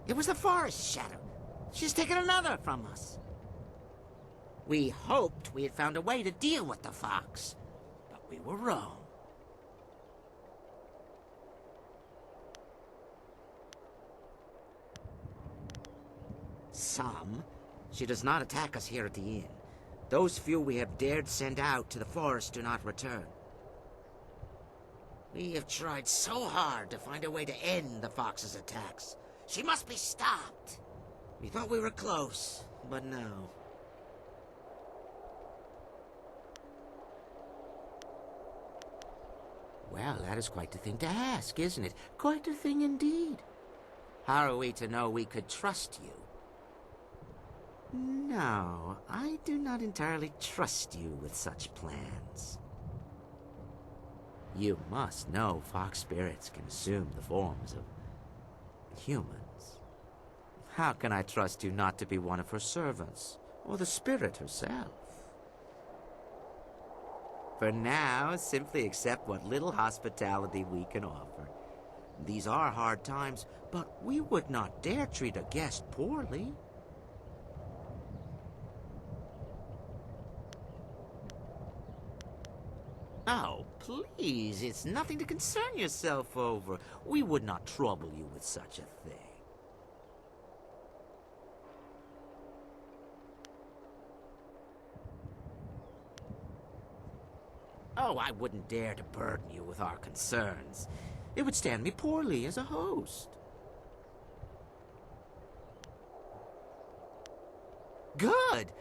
Speaker 19: It was the Forest Shadow. She's taken another from us. We hoped we had found a way to deal with the fox, but we were wrong. She does not attack us here at the inn. Those few we have dared send out to the forest do not return. We have tried so hard to find a way to end the fox's attacks. She must be stopped. We thought we were close, but no. Well, that is quite the thing to ask, isn't it? Quite a thing indeed. How are we to know we could trust you? No, I do not entirely trust you with such plans. You must know fox spirits can assume the forms of humans. How can I trust you not to be one of her servants, or the spirit herself? For now, simply accept what little hospitality we can offer. These are hard times, but we would not dare treat a guest poorly. Oh, please, it's nothing to concern yourself over. We would not trouble you with such a thing. Oh, I wouldn't dare to burden you with our concerns. It would stand me poorly as a host. Good,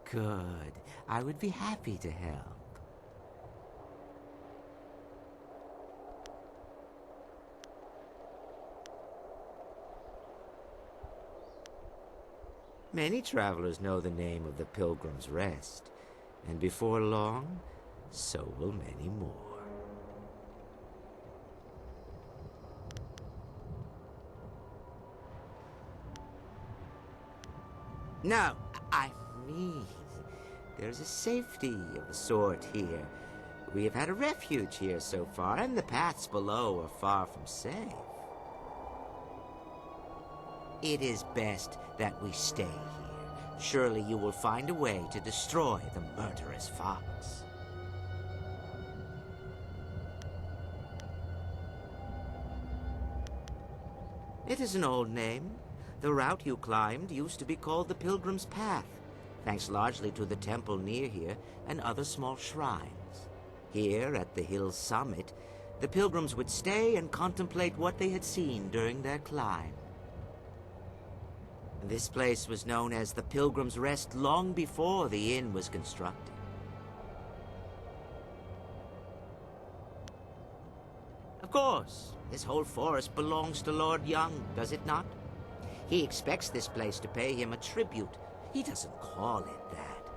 Speaker 19: good. I would be happy to help. Many travelers know the name of the Pilgrim's Rest, and before long, so will many more. No, I mean, there's a safety of a sort here. We have had a refuge here so far, and the paths below are far from safe. It is best that we stay here. Surely you will find a way to destroy the murderous fox. It is an old name. The route you climbed used to be called the Pilgrim's Path, thanks largely to the temple near here and other small shrines. Here, at the hill's summit, the pilgrims would stay and contemplate what they had seen during their climb. This place was known as the Pilgrim's Rest long before the inn was constructed. Of course, this whole forest belongs to Lord Young, does it not? He expects this place to pay him a tribute. He doesn't call it that,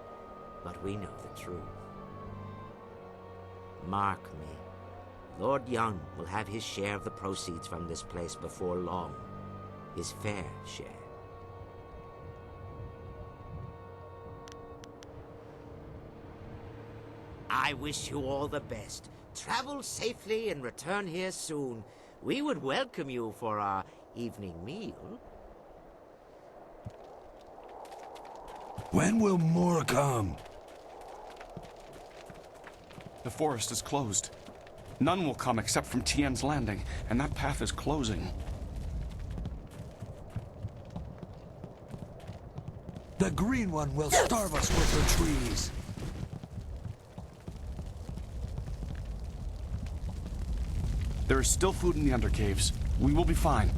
Speaker 19: but we know the truth. Mark me, Lord Young will have his share of the proceeds from this place before long. His fair share. I wish you all the best. Travel safely and return here soon. We would welcome you for our evening meal.
Speaker 18: When will more come?
Speaker 7: The forest is closed. None will come except from Tien's Landing, and that path is closing.
Speaker 18: The Green One will starve us with her trees.
Speaker 7: There is still food in the undercaves. We will be fine.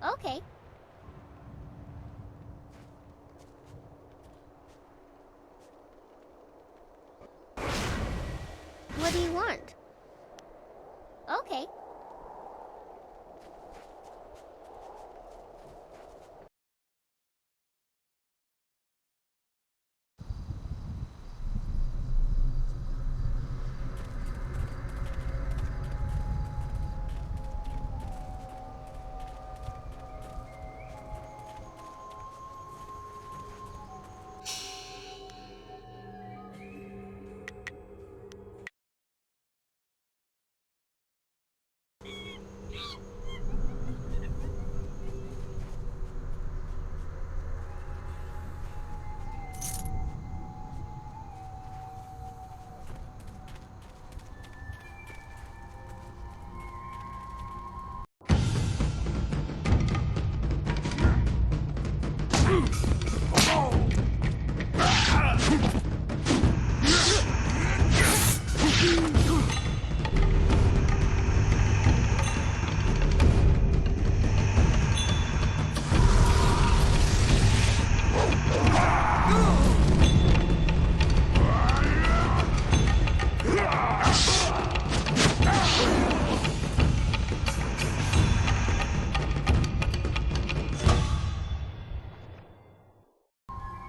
Speaker 3: Okay. What do you want? Okay.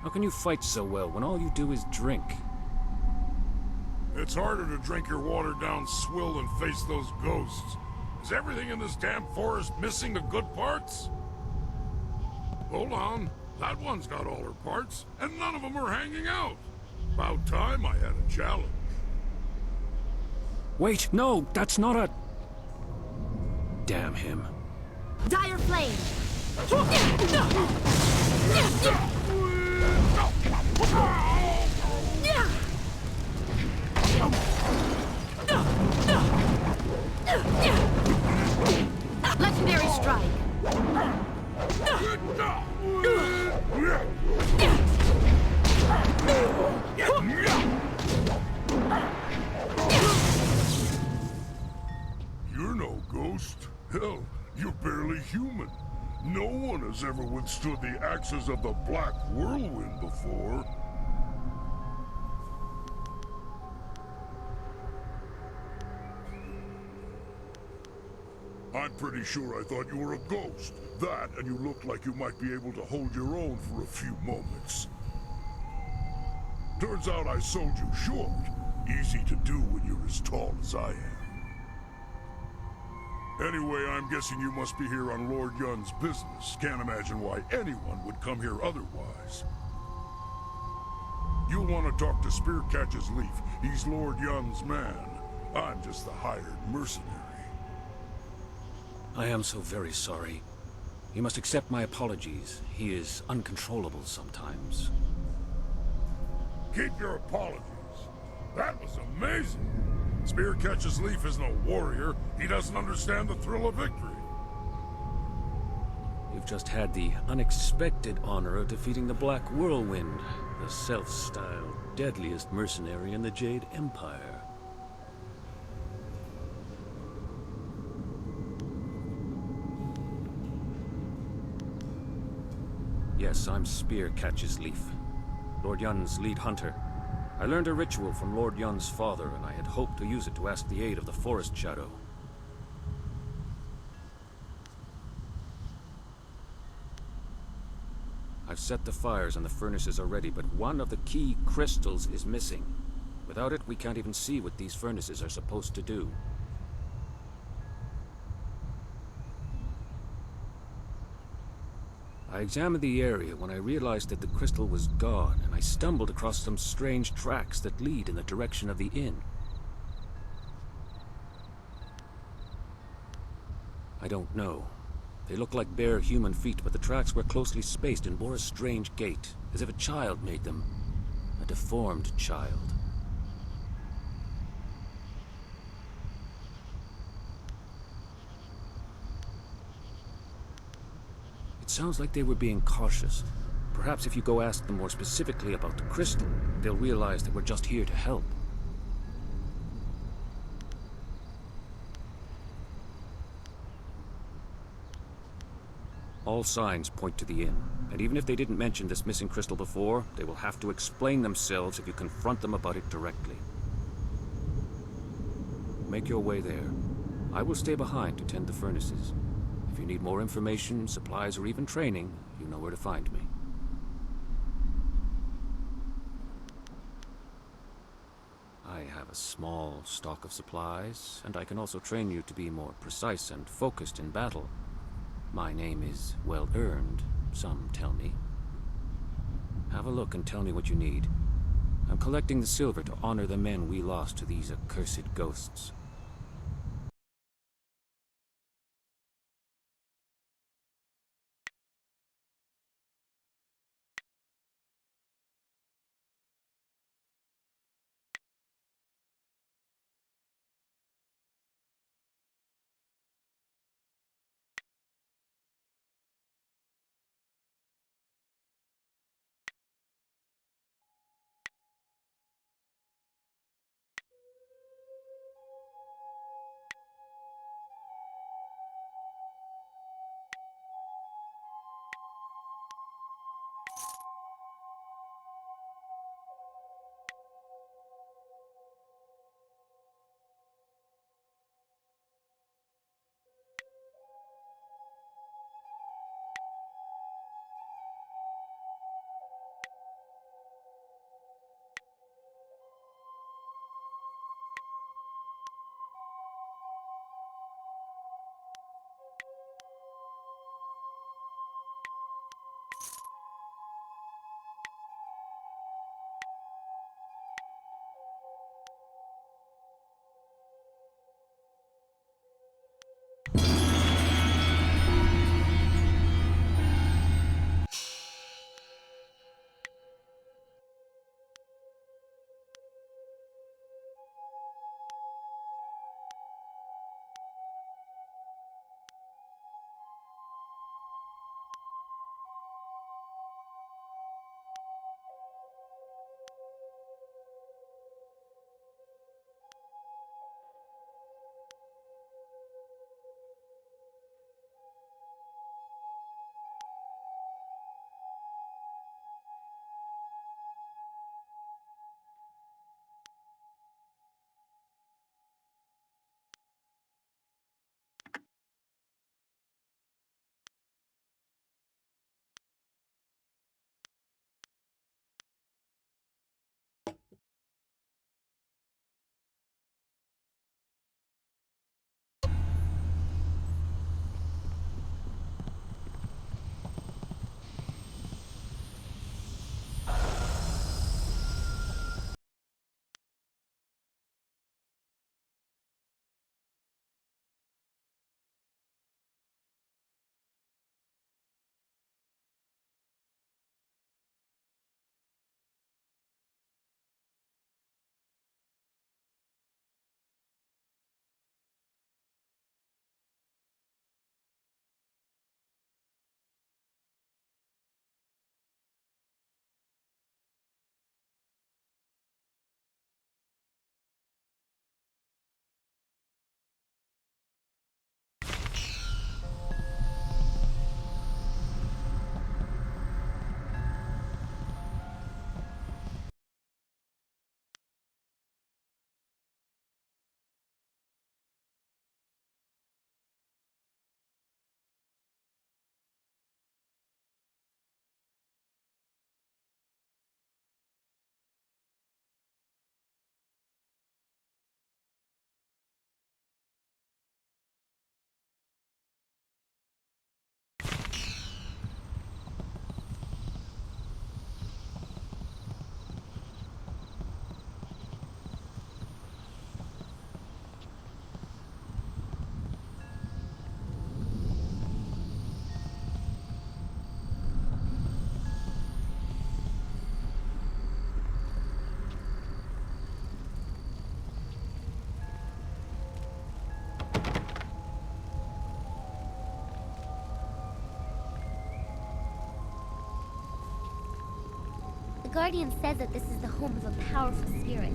Speaker 20: How can you fight so well when all you do is drink?
Speaker 5: It's harder to drink your watered-down swill than face those ghosts. Is everything in this damn forest missing the good parts? Hold on. That one's got all her parts, and none of them are hanging out. About time I had a challenge.
Speaker 20: Wait, no, that's not a... Damn him.
Speaker 12: Dire Flame! Legendary Strike!
Speaker 5: You're no ghost. Hell, you're barely human. No one has ever withstood the axes of the Black Whirlwind before. I'm pretty sure I thought you were a ghost. That, and you looked like you might be able to hold your own for a few moments. Turns out I sold you short. Easy to do when you're as tall as I am. Anyway, I'm guessing you must be here on Lord Yun's business. Can't imagine why anyone would come here otherwise. You'll want to talk to Spearcatcher's Leaf. He's Lord Yun's man. I'm just the hired mercenary.
Speaker 20: I am so very sorry. You must accept my apologies. He is uncontrollable sometimes.
Speaker 5: Keep your apologies. That was amazing. Spearcatcher's Leaf is no warrior. He doesn't understand the thrill of victory.
Speaker 20: You've just had the unexpected honor of defeating the Black Whirlwind, the self-styled deadliest mercenary in the Jade Empire. Yes, I'm Spearcatcher's Leaf, Lord Yun's lead hunter. I learned a ritual from Lord Yun's father, and I had hoped to use it to ask the aid of the Forest Shadow. I've set the fires and the furnaces are ready, but one of the key crystals is missing. Without it, we can't even see what these furnaces are supposed to do. I examined the area when I realized that the crystal was gone, and I stumbled across some strange tracks that lead in the direction of the inn. I don't know. They look like bare human feet, but the tracks were closely spaced and bore a strange gait, as if a child made them. A deformed child. It sounds like they were being cautious. Perhaps if you go ask them more specifically about the crystal, they'll realize that we're just here to help. All signs point to the inn, and even if they didn't mention this missing crystal before, they will have to explain themselves if you confront them about it directly. Make your way there. I will stay behind to tend the furnaces. If you need more information, supplies, or even training, you know where to find me. I have a small stock of supplies, and I can also train you to be more precise and focused in battle. My name is well earned, some tell me. Have a look and tell me what you need. I'm collecting the silver to honor the men we lost to these accursed ghosts.
Speaker 3: Guardian says that this is the home of a powerful spirit.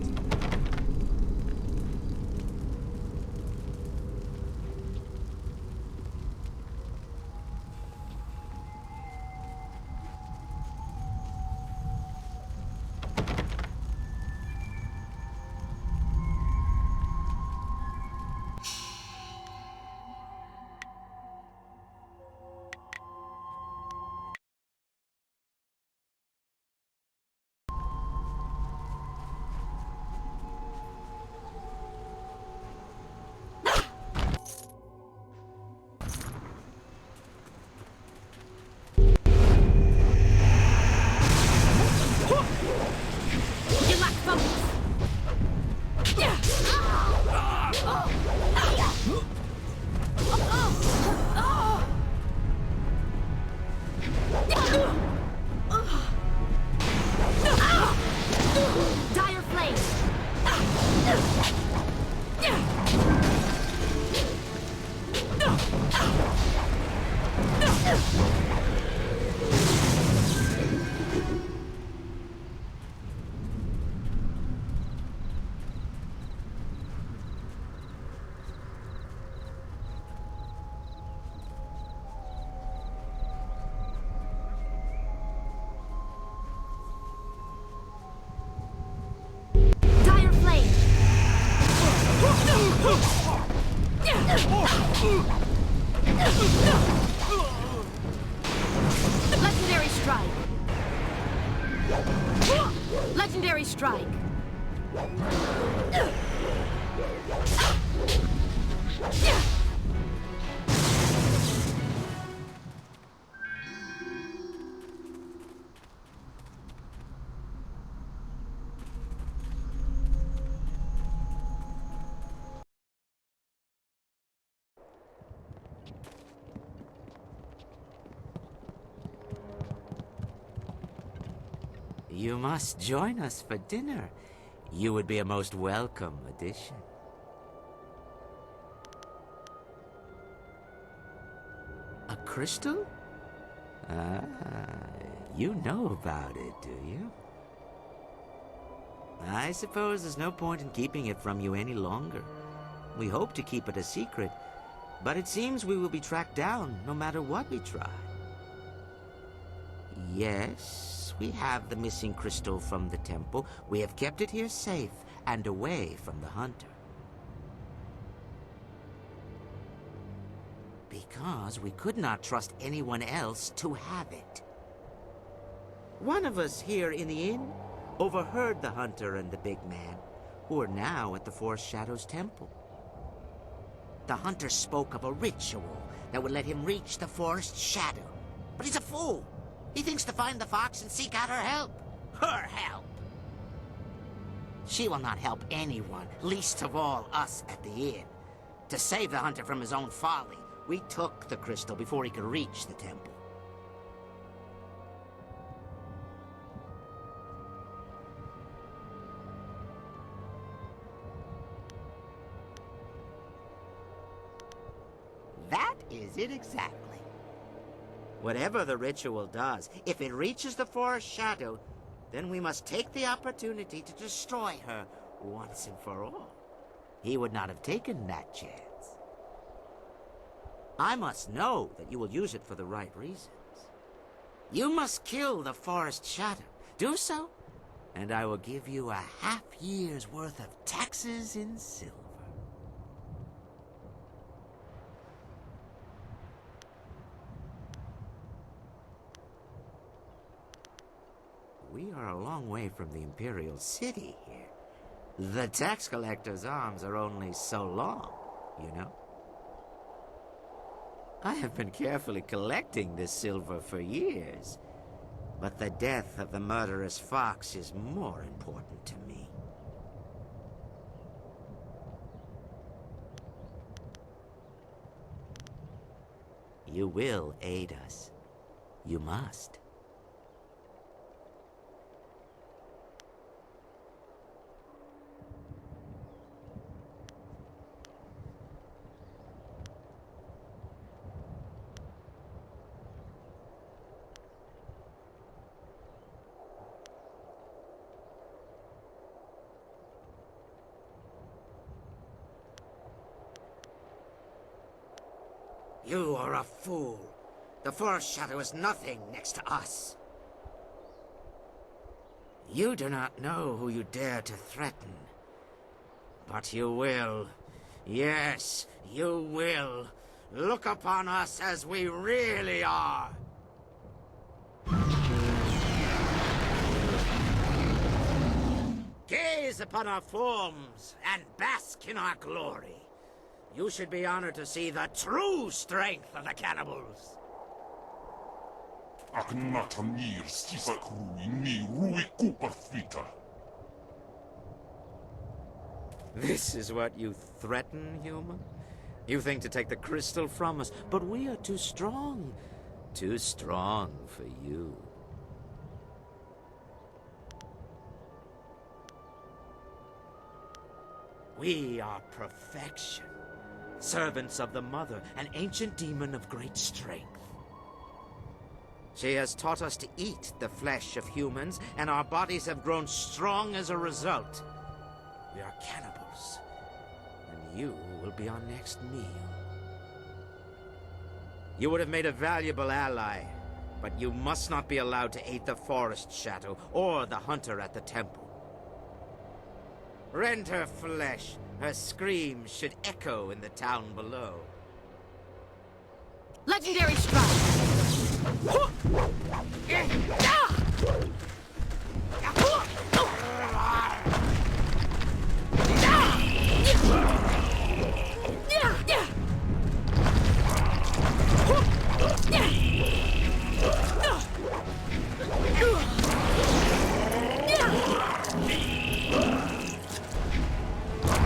Speaker 4: Dire flame! Dire flame! Legendary strike! Legendary strike!
Speaker 19: You must join us for dinner. You would be a most welcome addition. A crystal? Ah, you know about it, do you? I suppose there's no point in keeping it from you any longer. We hope to keep it a secret, but it seems we will be tracked down no matter what we try. Yes, we have the missing crystal from the temple. We have kept it here safe and away from the hunter. Because we could not trust anyone else to have it. One of us here in the inn overheard the hunter and the big man, who are now at the Forest Shadows temple. The hunter spoke of a ritual that would let him reach the Forest Shadow. But he's a fool. He thinks to find the fox and seek out her help. Her help! She will not help anyone, least of all us at the inn. To save the hunter from his own folly, we took the crystal before he could reach the temple. That is it exactly. Whatever the ritual does, if it reaches the Forest Shadow, then we must take the opportunity to destroy her once and for all. He would not have taken that chance. I must know that you will use it for the right reasons. You must kill the Forest Shadow. Do so, and I will give you a half-year's worth of taxes in silver. We are a long way from the Imperial City here. The tax collector's arms are only so long, you know? I have been carefully collecting this silver for years, but the death of the murderous fox is more important to me. You will aid us. You must. You are a fool. The forest shadow is nothing next to us. You do not know who you dare to threaten. But you will. Yes, you will. Look upon us as we really are. Gaze upon our forms and bask in our glory. You should be honored to see the true strength of the cannibals.
Speaker 5: Aknatanir sisakrui ni rui kuparfita.
Speaker 19: This is what you threaten, human? You think to take the crystal from us, but we are too strong. Too strong for you. We are perfection. Servants of the Mother, an ancient demon of great strength. She has taught us to eat the flesh of humans, and our bodies have grown strong as a result. We are cannibals, and you will be our next meal. You would have made a valuable ally, but you must not be allowed to eat the forest shadow or the hunter at the temple. Rend her flesh. Her screams should echo in the town below.
Speaker 10: Legendary strike!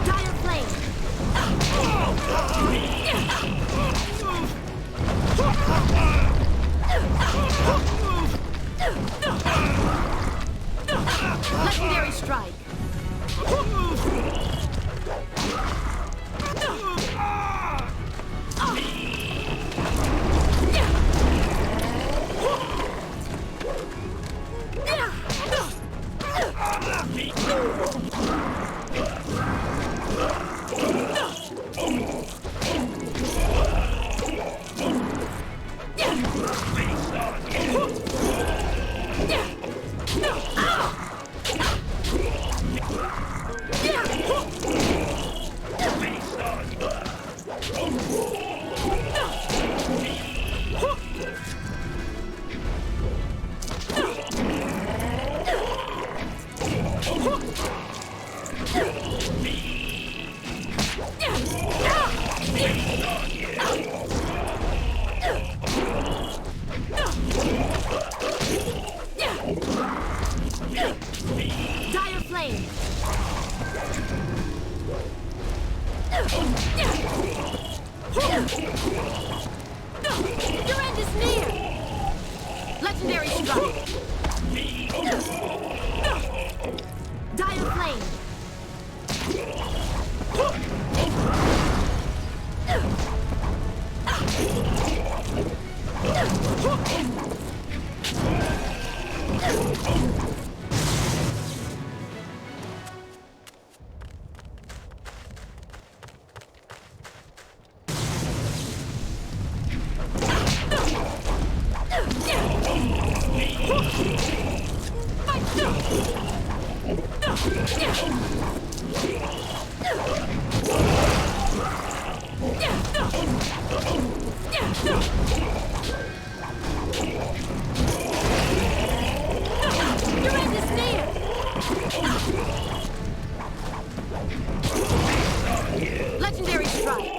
Speaker 12: Dire flame!
Speaker 10: Legendary strike!
Speaker 12: Dire flame! Your end is near!
Speaker 10: Legendary strike!
Speaker 12: Dire flame! Your end is near!
Speaker 10: Legendary strike!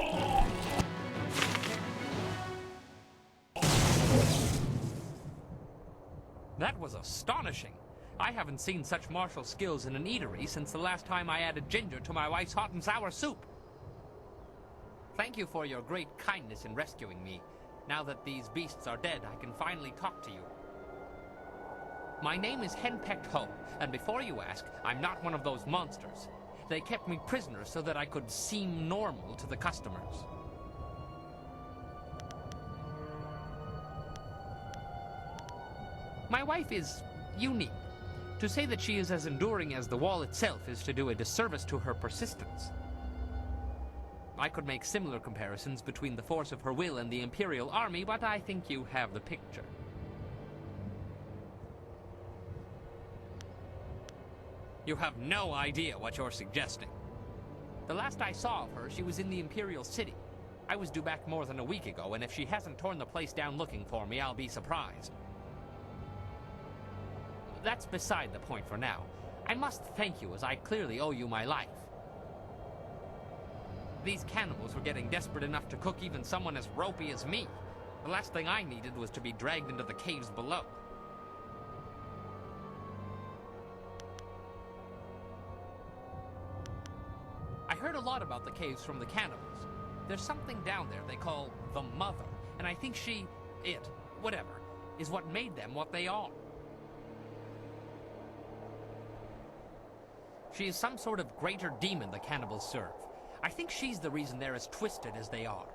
Speaker 21: That was astonishing. I haven't seen such martial skills in an eatery since the last time I added ginger to my wife's hot and sour soup. Thank you for your great kindness in rescuing me. Now that these beasts are dead, I can finally talk to you. My name is Henpecked Ho, and before you ask, I'm not one of those monsters. They kept me prisoner so that I could seem normal to the customers. My wife is unique. To say that she is as enduring as the wall itself is to do a disservice to her persistence. I could make similar comparisons between the force of her will and the Imperial Army, but I think you have the picture. You have no idea what you're suggesting. The last I saw of her, she was in the Imperial City. I was due back more than a week ago, and if she hasn't torn the place down looking for me, I'll be surprised. That's beside the point for now. I must thank you, as I clearly owe you my life. These cannibals were getting desperate enough to cook even someone as ropey as me. The last thing I needed was to be dragged into the caves below. I heard a lot about the caves from the cannibals. There's something down there they call the Mother, and I think whatever, is what made them what they are. She is some sort of greater demon the cannibals serve. I think she's the reason they're as twisted as they are.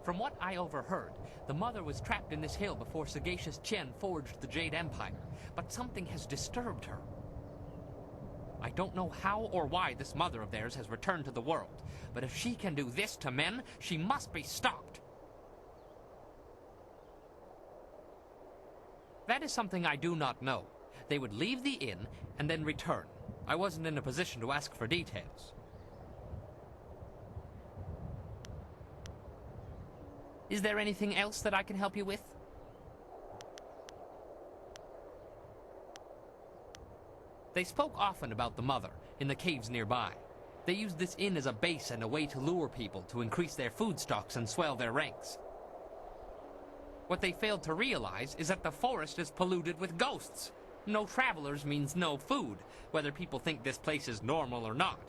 Speaker 21: From what I overheard, the Mother was trapped in this hill before sagacious Chen forged the Jade Empire, but something has disturbed her. I don't know how or why this Mother of theirs has returned to the world, but if she can do this to men, she must be stopped. That is something I do not know. They would leave the inn and then return. I wasn't in a position to ask for details. Is there anything else that I can help you with? They spoke often about the Mother in the caves nearby. They used this inn as a base and a way to lure people to increase their food stocks and swell their ranks. What they failed to realize is that the forest is polluted with ghosts. No travelers means no food, whether people think this place is normal or not.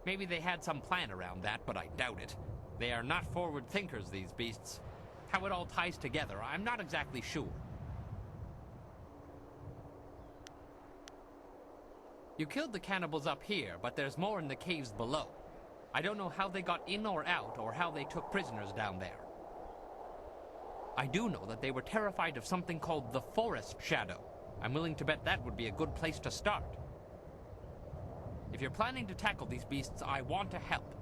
Speaker 21: Maybe they had some plan around that, but I doubt it. They are not forward thinkers, these beasts. How it all ties together, I'm not exactly sure. You killed the cannibals up here, but there's more in the caves below. I don't know how they got in or out, or how they took prisoners down there. I do know that they were terrified of something called the Forest Shadow. I'm willing to bet that would be a good place to start. If you're planning to tackle these beasts, I want to help.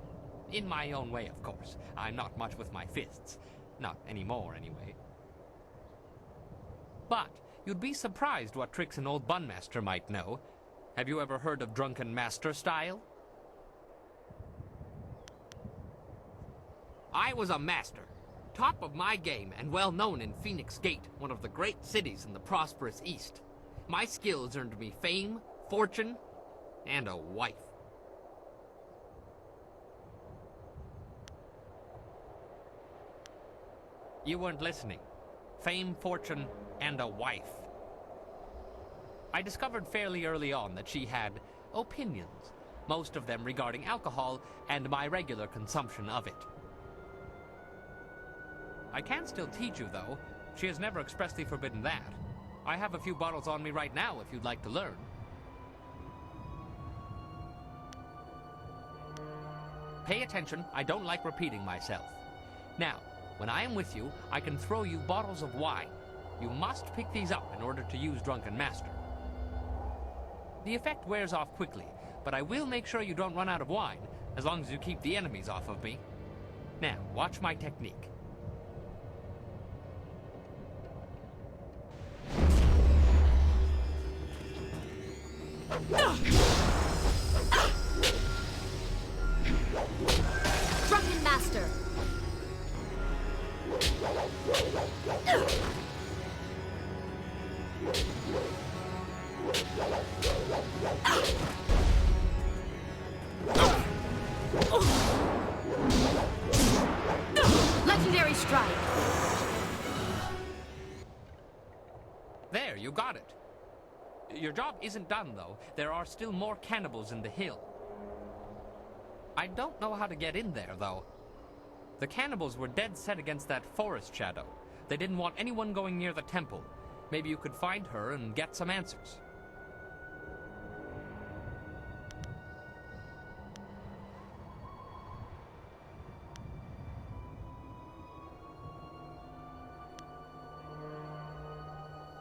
Speaker 21: In my own way, of course. I'm not much with my fists. Not anymore, anyway. But you'd be surprised what tricks an old bunmaster might know. Have you ever heard of drunken master style? I was a master. Top of my game and well known in Phoenix Gate, one of the great cities in the prosperous East. My skills earned me fame, fortune, and a wife. You weren't listening. Fame, fortune, and a wife. I discovered fairly early on that she had opinions, most of them regarding alcohol and my regular consumption of it. I can still teach you, though. She has never expressly forbidden that. I have a few bottles on me right now if you'd like to learn. Pay attention, I don't like repeating myself. Now, when I am with you, I can throw you bottles of wine. You must pick these up in order to use Drunken Master. The effect wears off quickly, but I will make sure you don't run out of wine, as long as you keep the enemies off of me. Now, watch my technique.
Speaker 11: Drunken Master! Legendary Strike!
Speaker 21: There, you got it. Your job isn't done, though. There are still more cannibals in the hill. I don't know how to get in there, though. The cannibals were dead set against that forest shadow. They didn't want anyone going near the temple. Maybe you could find her and get some answers.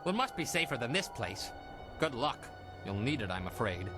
Speaker 21: Well, it must be safer than this place. Good luck. You'll need it, I'm afraid.